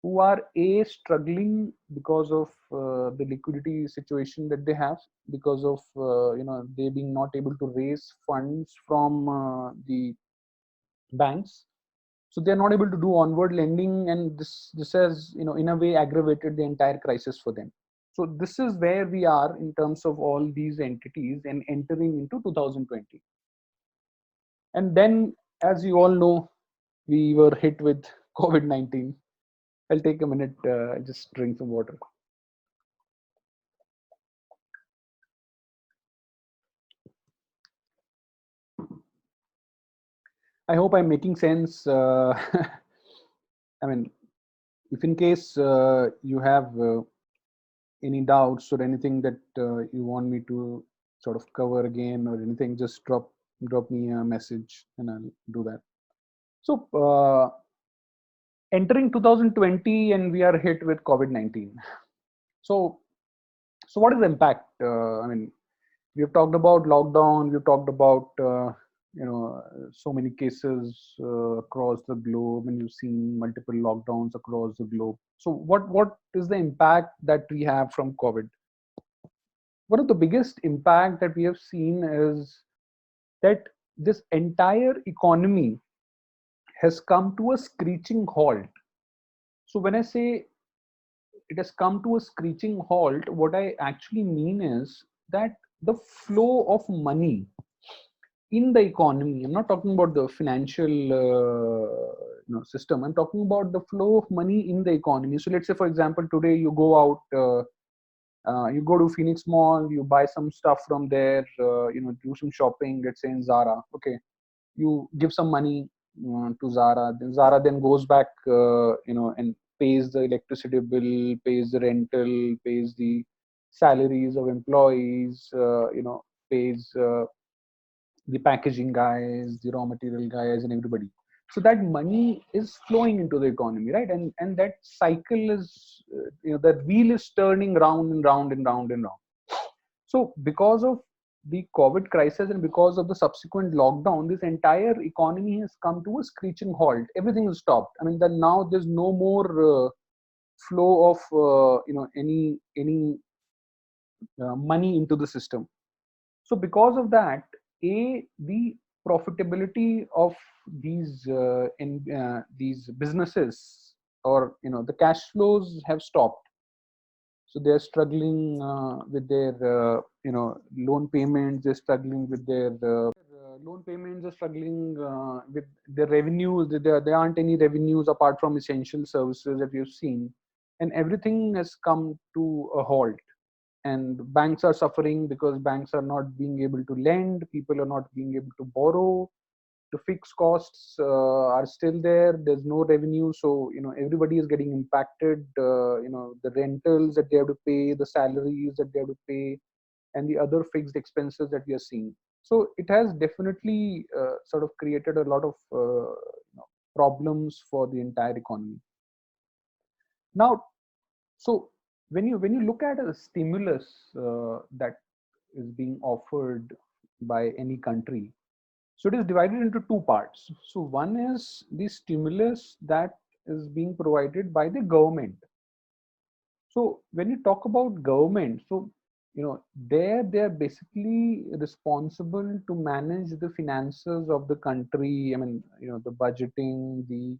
who are struggling because of the liquidity situation that they have, because of they being not able to raise funds from the banks, so they're not able to do onward lending, and this has in a way aggravated the entire crisis for them. So this is where we are in terms of all these entities and entering into 2020. And then, as you all know, we were hit with COVID-19. I'll take a minute, just drink some water. I hope I'm making sense. I mean, if in case you have any doubts or anything that you want me to sort of cover again or anything, just drop me a message and I'll do that. So entering 2020, and we are hit with COVID-19. So what is the impact? I mean, we've talked about lockdown. We've talked about so many cases across the globe, and you've seen multiple lockdowns across the globe. So what is the impact that we have from COVID? One of the biggest impact that we have seen is that this entire economy has come to a screeching halt. So when I say it has come to a screeching halt, what I actually mean is that the flow of money in the economy, I'm not talking about the financial system, I'm talking about the flow of money in the economy. So let's say, for example, today you go out, you go to Phoenix Mall, you buy some stuff from there, do some shopping, let's say in Zara. Okay, you give some money to Zara, then Zara then goes back, and pays the electricity bill, pays the rental, pays the salaries of employees, pays the packaging guys, the raw material guys, and everybody. So that money is flowing into the economy, right? And that cycle is, that wheel is turning round and round and round and round. So because of the COVID crisis and because of the subsequent lockdown, this entire economy has come to a screeching halt. Everything is stopped. I mean, that now there's no more flow of any money into the system. So because of that, the profitability of these businesses, or the cash flows have stopped. So they're struggling with their loan payments. They're struggling with their loan payments. They're struggling with their revenues. There aren't any revenues apart from essential services that we've seen, and everything has come to a halt. And banks are suffering because banks are not being able to lend. People are not being able to borrow. The fixed costs are still there. There's no revenue, so everybody is getting impacted. The rentals that they have to pay, the salaries that they have to pay, and the other fixed expenses that we are seeing. So it has definitely sort of created a lot of problems for the entire economy. Now, so when you look at a stimulus that is being offered by any country, so it is divided into two parts. So one is the stimulus that is being provided by the government. So when you talk about government, so they're basically responsible to manage the finances of the country. I mean, the budgeting, the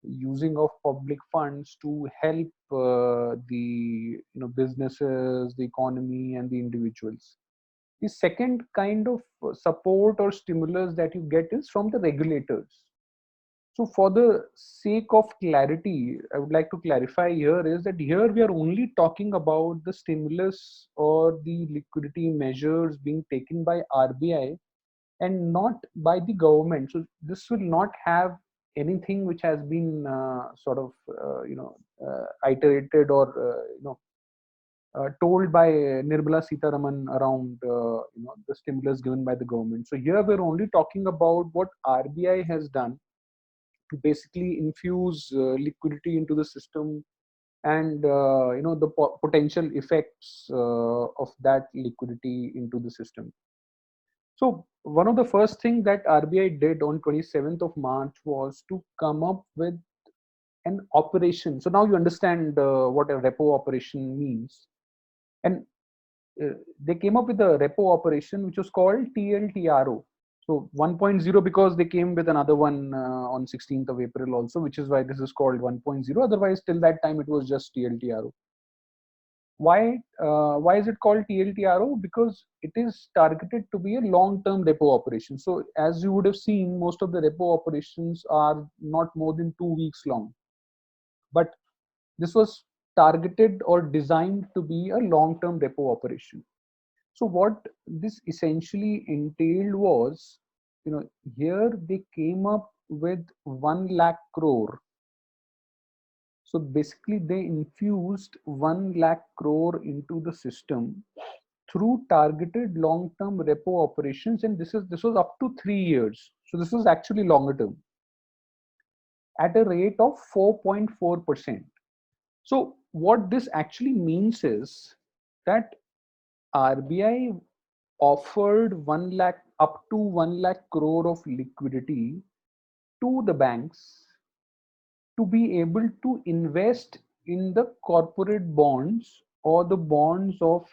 using of public funds to help the businesses, the economy, and the individuals. The second kind of support or stimulus that you get is from the regulators. So for the sake of clarity, I would like to clarify here is that here we are only talking about the stimulus or the liquidity measures being taken by RBI and not by the government. So this will not have anything which has been sort of iterated or told by Nirmala Sitharaman around the stimulus given by the government. So here we're only talking about what RBI has done to basically infuse liquidity into the system, and the potential effects of that liquidity into the system. So one of the first things that RBI did on 27th of March was to come up with an operation. So now you understand what a repo operation means. And they came up with a repo operation which was called TLTRO. So 1.0 because they came with another one on 16th of April also, which is why this is called 1.0. Otherwise, till that time it was just TLTRO. Why is it called TLTRO? Because it is targeted to be a long-term repo operation. So as you would have seen, most of the repo operations are not more than 2 weeks long. But this was targeted or designed to be a long-term repo operation. So what this essentially entailed was, here they came up with 1 lakh crore. So basically they infused 1 lakh crore into the system through targeted long-term repo operations, and this was up to 3 years. So this was actually longer term at a rate of 4.4%. So what this actually means is that RBI offered 1 lakh up to 1 lakh crore of liquidity to the banks to be able to invest in the corporate bonds or the bonds of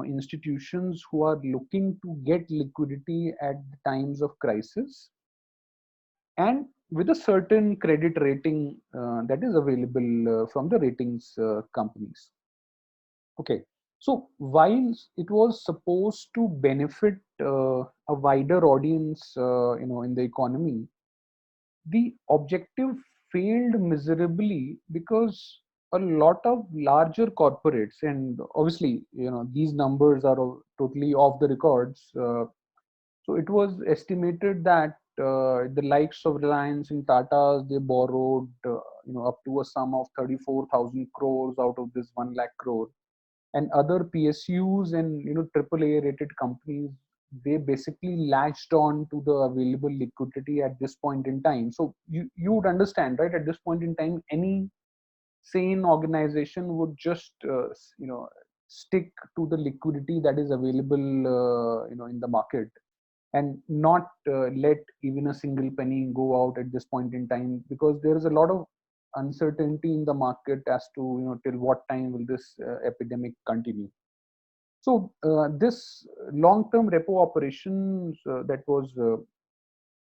institutions who are looking to get liquidity at the times of crisis, and with a certain credit rating that is available from the ratings companies. Okay, so while it was supposed to benefit a wider audience in the economy, the objective failed miserably because a lot of larger corporates, and obviously these numbers are totally off the records, so it was estimated that the likes of Reliance and Tata's, they borrowed up to a sum of 34,000 crores out of this 1 lakh crore, and other PSUs and AAA rated companies, they basically latched on to the available liquidity at this point in time. So you would understand, right? At this point in time, any sane organization would just stick to the liquidity that is available in the market, and not let even a single penny go out at this point in time, because there is a lot of uncertainty in the market as to till what time will this epidemic continue. So this long-term repo operations that was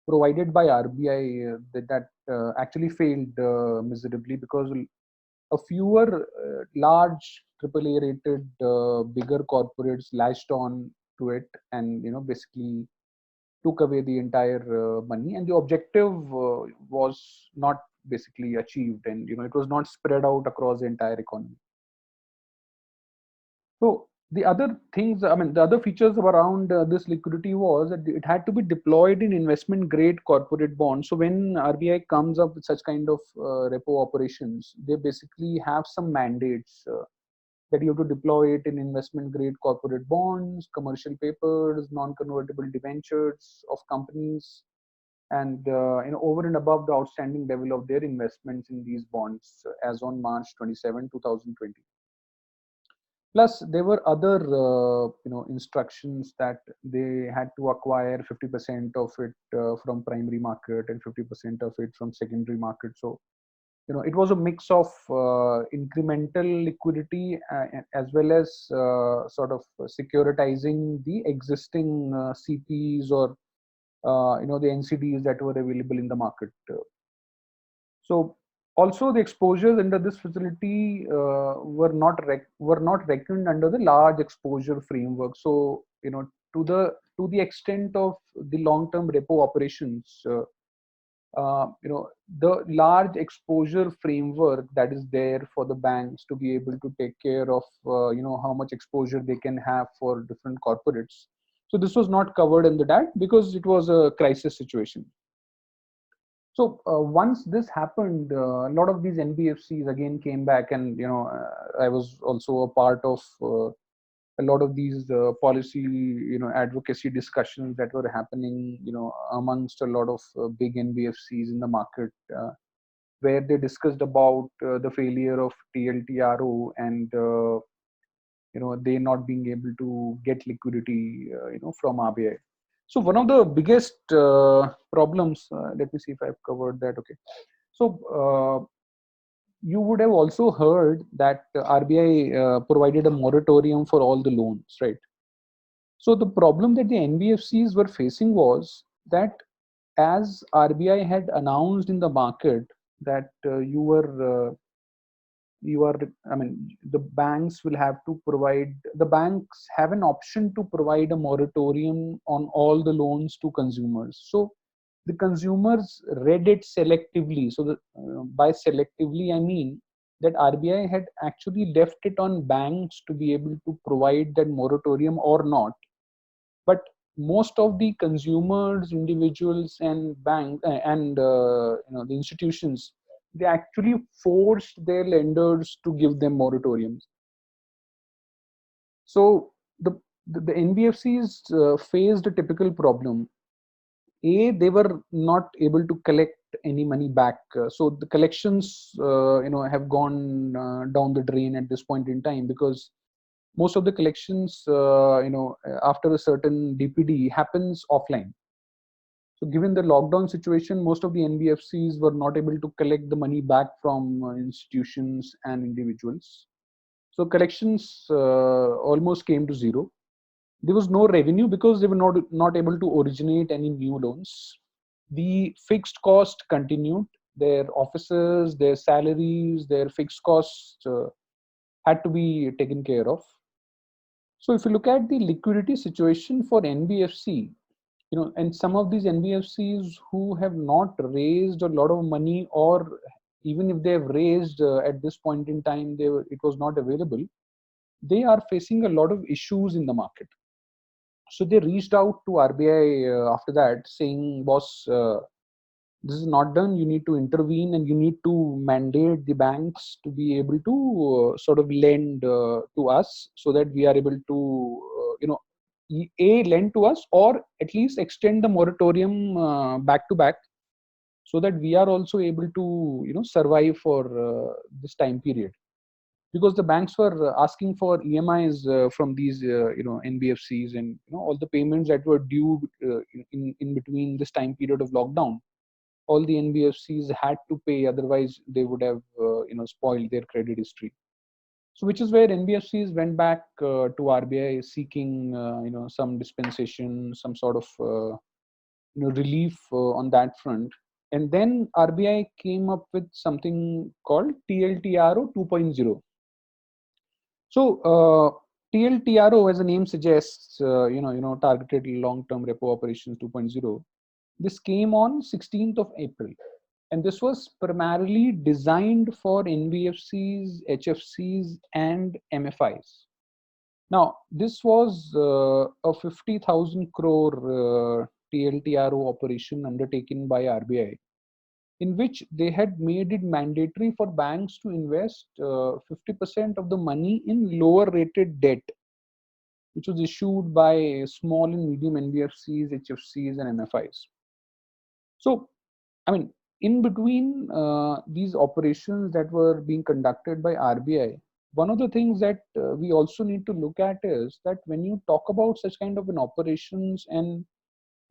provided by RBI, that actually failed miserably, because a fewer large AAA rated bigger corporates latched on to it, and basically took away the entire money, and the objective was not basically achieved, and it was not spread out across the entire economy. So the other things, I mean, the other features around this liquidity was that it had to be deployed in investment grade corporate bonds. So when RBI comes up with such kind of repo operations, they basically have some mandates. that you have to deploy it in investment grade corporate bonds, commercial papers, non-convertible debentures of companies, and over and above the outstanding level of their investments in these bonds as on March 27, 2020. Plus, there were other instructions that they had to acquire 50% of it from primary market and 50% of it from secondary market. So it was a mix of incremental liquidity as well as sort of securitizing the existing CPs or the NCDs that were available in the market. So also the exposures under this facility were not reckoned under the large exposure framework. So to the extent of the long term repo operations, the large exposure framework that is there for the banks to be able to take care of how much exposure they can have for different corporates. So this was not covered in the DAT because it was a crisis situation. So once this happened, a lot of these NBFCs again came back, and I was also a part of a lot of these policy advocacy discussions that were happening amongst a lot of big NBFCs in the market, where they discussed about the failure of TLTRO and they not being able to get liquidity from RBI. So one of the biggest problems, let me see if I've covered that. Okay. So you would have also heard that RBI provided a moratorium for all the loans, right? So the problem that the NBFCs were facing was that as RBI had announced in the market that I mean, the banks will have to provide, the banks have an option to provide a moratorium on all the loans to consumers. So the consumers read it selectively. So by selectively, I mean that RBI had actually left it on banks to be able to provide that moratorium or not. But most of the consumers, individuals, and the institutions, they actually forced their lenders to give them moratoriums. So the NBFCs faced a typical problem. They were not able to collect any money back. So the collections, have gone down the drain at this point in time, because most of the collections, after a certain DPD happens offline. So given the lockdown situation, most of the NBFCs were not able to collect the money back from institutions and individuals. So collections almost came to zero. There was no revenue because they were not able to originate any new loans. The fixed cost continued. Their offices, their salaries, their fixed costs had to be taken care of. So if you look at the liquidity situation for NBFC, and some of these NBFCs who have not raised a lot of money, or even if they have raised at this point in time, it was not available, they are facing a lot of issues in the market. So they reached out to RBI after that, saying, boss, this is not done. You need to intervene and you need to mandate the banks to be able to sort of lend to us, so that we are able to, lend to us, or at least extend the moratorium back to back, so that we are also able to, survive for this time period. Because the banks were asking for EMIs from these, NBFCs, and all the payments that were due in between this time period of lockdown. All the NBFCs had to pay, otherwise they would have spoiled their credit history. So which is where NBFCs went back to RBI seeking some dispensation, some sort of relief on that front. And then RBI came up with something called TLTRO 2.0. So TLTRO, as the name suggests, targeted long-term repo operations 2.0. This came on 16th of April, and this was primarily designed for NBFCs, HFCs, and MFIs. Now, this was a 50,000 crore TLTRO operation undertaken by RBI, in which they had made it mandatory for banks to invest 50% of the money in lower rated debt, which was issued by small and medium NBFCs, HFCs, and MFIs. So, I mean, in between these operations that were being conducted by RBI, one of the things that we also need to look at is that when you talk about such kind of an operations and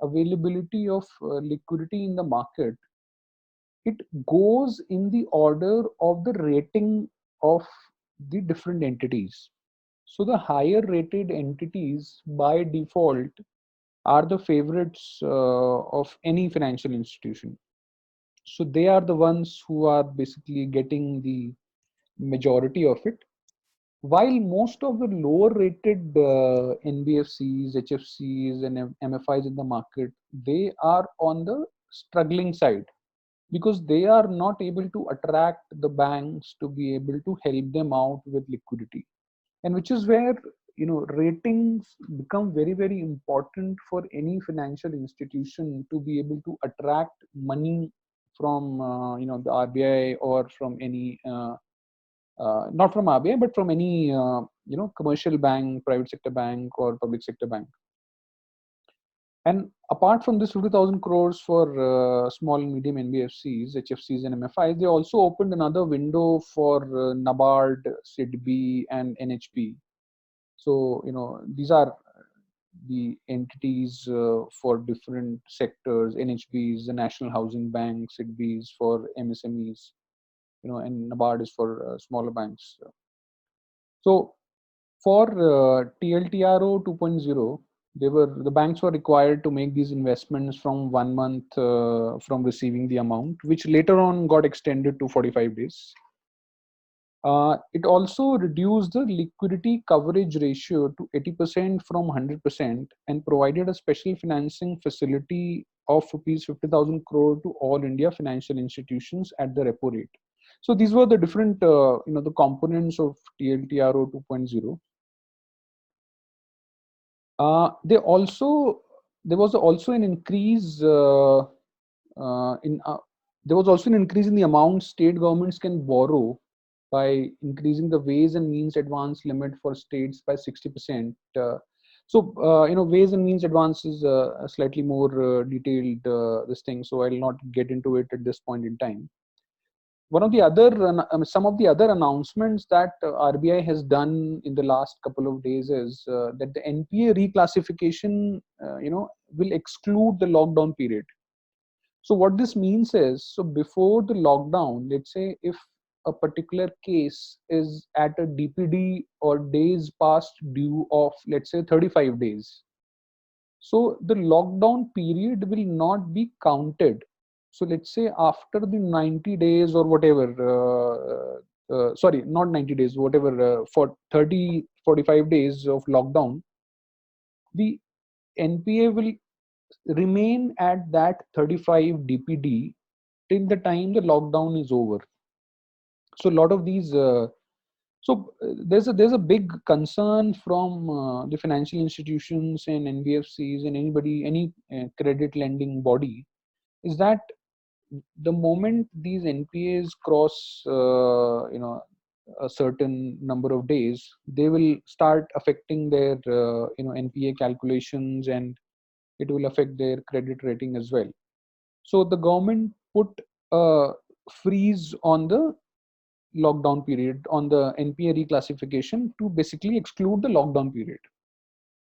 availability of liquidity in the market, it goes in the order of the rating of the different entities. So the higher rated entities by default are the favorites of any financial institution. So they are the ones who are basically getting the majority of it. While most of the lower rated NBFCs, HFCs, and MFIs in the market, they are on the struggling side because they are not able to attract the banks to be able to help them out with liquidity. And which is where ratings become very, very important for any financial institution to be able to attract money from the RBI or from any not from RBI but from any commercial bank, private sector bank, or public sector bank. And apart from this 50,000 crores for small and medium NBFCs, HFCs, and MFIs, they also opened another window for NABARD, SIDBI, and NHB. So, these are the entities for different sectors. NHB is the National Housing Bank, SIDBI is for MSMEs, and NABARD is for smaller banks. So, for TLTRO 2.0, the banks were required to make these investments from 1 month from receiving the amount, which later on got extended to 45 days. It also reduced the liquidity coverage ratio to 80% from 100% and provided a special financing facility of rupees 50,000 crore to all India financial institutions at the repo rate. So these were the different, the components of TLTRO 2.0. There was also an increase in the amount state governments can borrow by increasing the ways and means advance limit for states by 60%. Ways and means advance is a slightly more detailed this thing, so I'll not get into it at this point in time. Some of the other announcements that RBI has done in the last couple of days is that the NPA reclassification, will exclude the lockdown period. So what this means is, so before the lockdown, let's say if a particular case is at a DPD or days past due of, let's say, 35 days. So the lockdown period will not be counted. So let's say after the 90 days or whatever, sorry, not 90 days, whatever, for 45 days of lockdown, the NPA will remain at that 35 DPD till the time the lockdown is over. So a lot of these, there's a big concern from the financial institutions and NBFCs and any credit lending body, is that the moment these NPAs cross, a certain number of days, they will start affecting their, NPA calculations, and it will affect their credit rating as well. So the government put a freeze on the lockdown period, on the NPA reclassification, to basically exclude the lockdown period.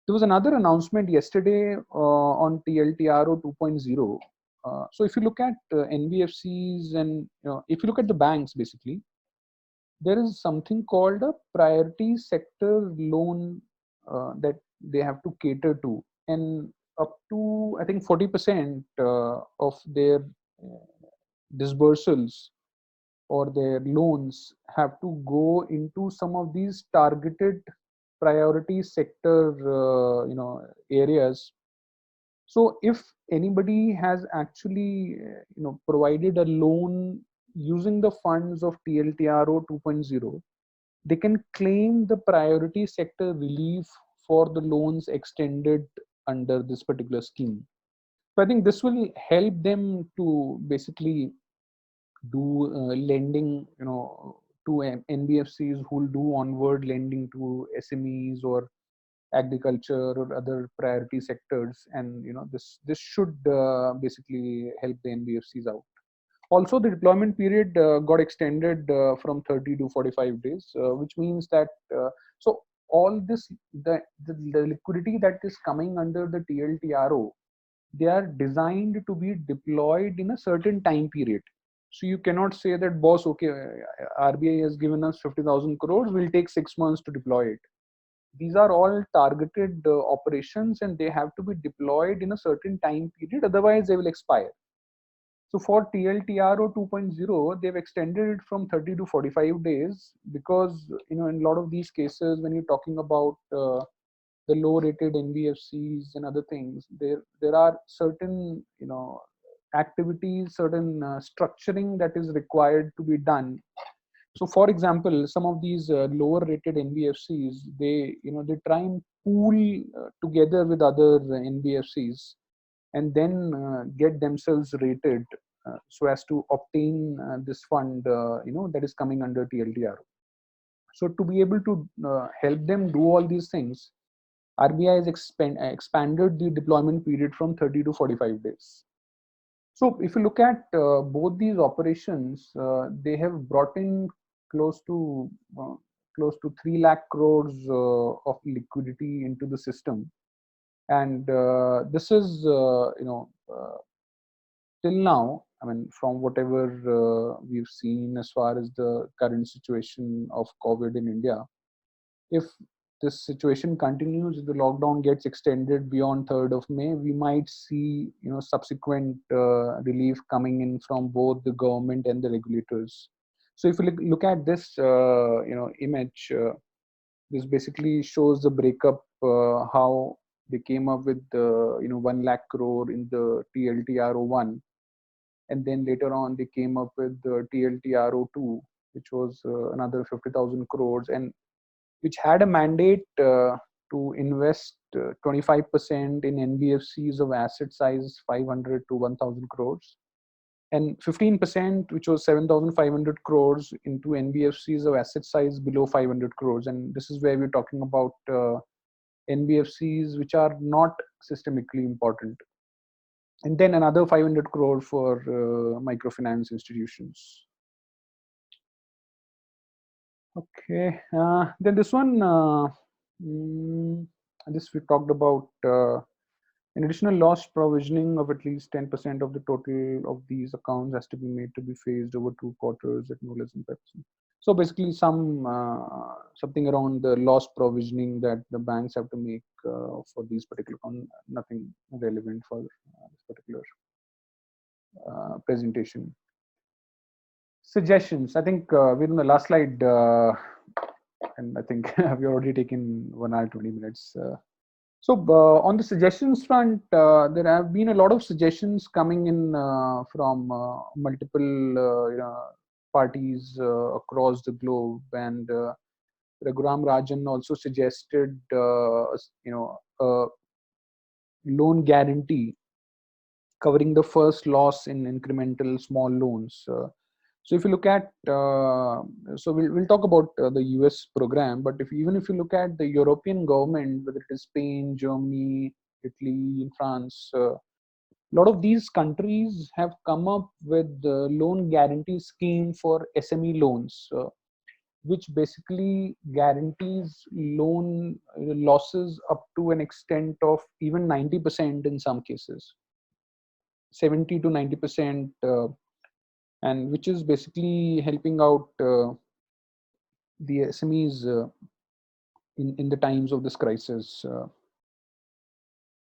There was another announcement yesterday on TLTRO 2.0. So if you look at NBFCs and if you look at the banks, basically, there is something called a priority sector loan that they have to cater to, and up to, I think, 40% of their disbursals or their loans have to go into some of these targeted priority sector areas. So if anybody has actually provided a loan using the funds of TLTRO 2.0, they can claim the priority sector relief for the loans extended under this particular scheme. So I think this will help them to basically do lending, to NBFCs who will do onward lending to SMEs or agriculture or other priority sectors, and this should basically help the NBFCs out. Also, the deployment period got extended from 30 to 45 days, which means that so all this the liquidity that is coming under the TLTRO, they are designed to be deployed in a certain time period. So you cannot say that, boss, okay, RBI has given us 50,000 crores, we'll take 6 months to deploy it. These are all targeted operations, and they have to be deployed in a certain time period, otherwise they will expire. So for TLTRO 2.0, they've extended it from 30 to 45 days because, in a lot of these cases, when you're talking about the low-rated NBFCs and other things, there are certain, activities, certain structuring that is required to be done. So, for example, some of these lower-rated NBFCs, they try and pool together with other NBFCs, and then get themselves rated so as to obtain this fund, that is coming under TLTRO. So to be able to help them do all these things, RBI has expanded the deployment period from 30 to 45 days. So if you look at both these operations, they have brought in close to uh, close to 3 lakh crores of liquidity into the system, and this is till now, I mean, from whatever we've seen as far as the current situation of COVID in India, if this situation continues, if the lockdown gets extended beyond 3rd of May, we might see, subsequent relief coming in from both the government and the regulators. So if you look at this, image, this basically shows the breakup, how they came up with the 1 lakh crore in the TLTRO one, and then later on they came up with the TLTRO2, which was another 50,000 crores, and which had a mandate to invest 25% in NBFCs of asset size 500 to 1,000 crores, and 15%, which was 7,500 crores, into NBFCs of asset size below 500 crores. And this is where we're talking about NBFCs which are not systemically important, and then another 500 crore for microfinance institutions. Okay, then this one, mm, this we talked about. An additional loss provisioning of at least 10% of the total of these accounts has to be made to be phased over 2 quarters at no less than 5%. So basically, something around the loss provisioning that the banks have to make for these particular accounts. Nothing relevant for this particular presentation. Suggestions. I think we're on the last slide, and I think we've already taken 1 hour 20 minutes. So on the suggestions front, there have been a lot of suggestions coming in from multiple parties across the globe, and Raghuram Rajan also suggested a loan guarantee covering the first loss in incremental small loans. So if you look at, so we'll talk about the US program, but even if you look at the European government, whether it is Spain, Germany, Italy, France, a lot of these countries have come up with the loan guarantee scheme for SME loans, which basically guarantees loan losses up to an extent of even 90% in some cases, 70 to 90%, and which is basically helping out the SMEs in the times of this crisis.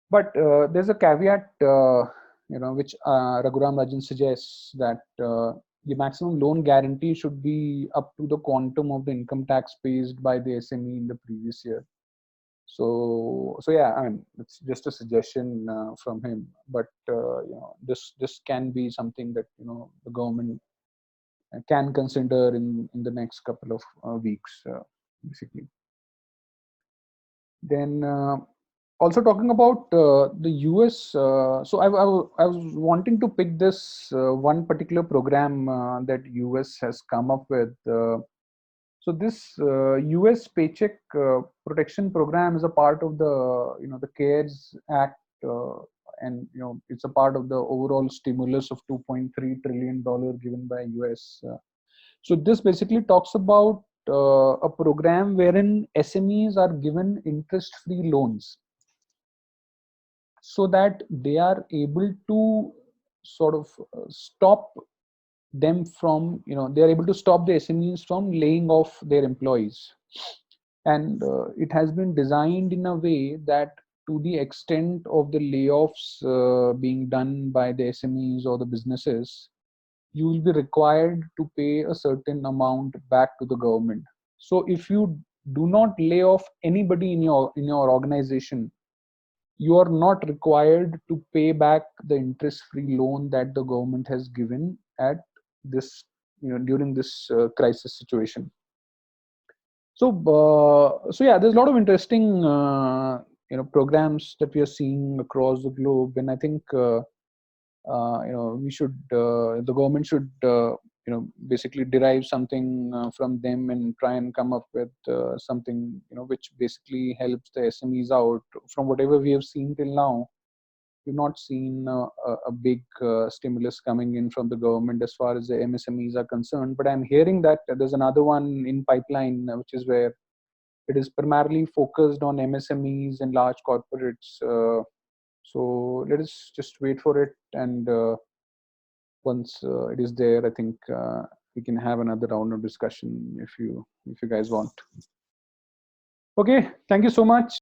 But there's a caveat, which Raghuram Rajan suggests, that the maximum loan guarantee should be up to the quantum of the income tax paid by the SME in the previous year. So yeah, I mean, it's just a suggestion from him, but this can be something that the government can consider in the next couple of weeks, basically. Then Also talking about the US, I was wanting to pick this one particular program that US has come up with. So this US Paycheck Protection Program is a part of the the CARES Act, and it's a part of the overall stimulus of $2.3 trillion given by US. So this basically talks about a program wherein SMEs are given interest-free loans so that they are able to sort of stop them from they are able to stop the SMEs from laying off their employees. And it has been designed in a way that to the extent of the layoffs being done by the SMEs or the businesses, you will be required to pay a certain amount back to the government. So if you do not lay off anybody in your organization, you are not required to pay back the interest free loan that the government has given at this during this crisis situation. So yeah, there's a lot of interesting programs that we are seeing across the globe, and I think we should the government should basically derive something from them and try and come up with something which basically helps the SMEs out. From whatever we have seen till now, we've not seen a big stimulus coming in from the government as far as the MSMEs are concerned. But I'm hearing that there's another one in pipeline, which is where it is primarily focused on MSMEs and large corporates. So let us just wait for it, and once it is there, I think we can have another round of discussion if you guys want. Okay, thank you so much.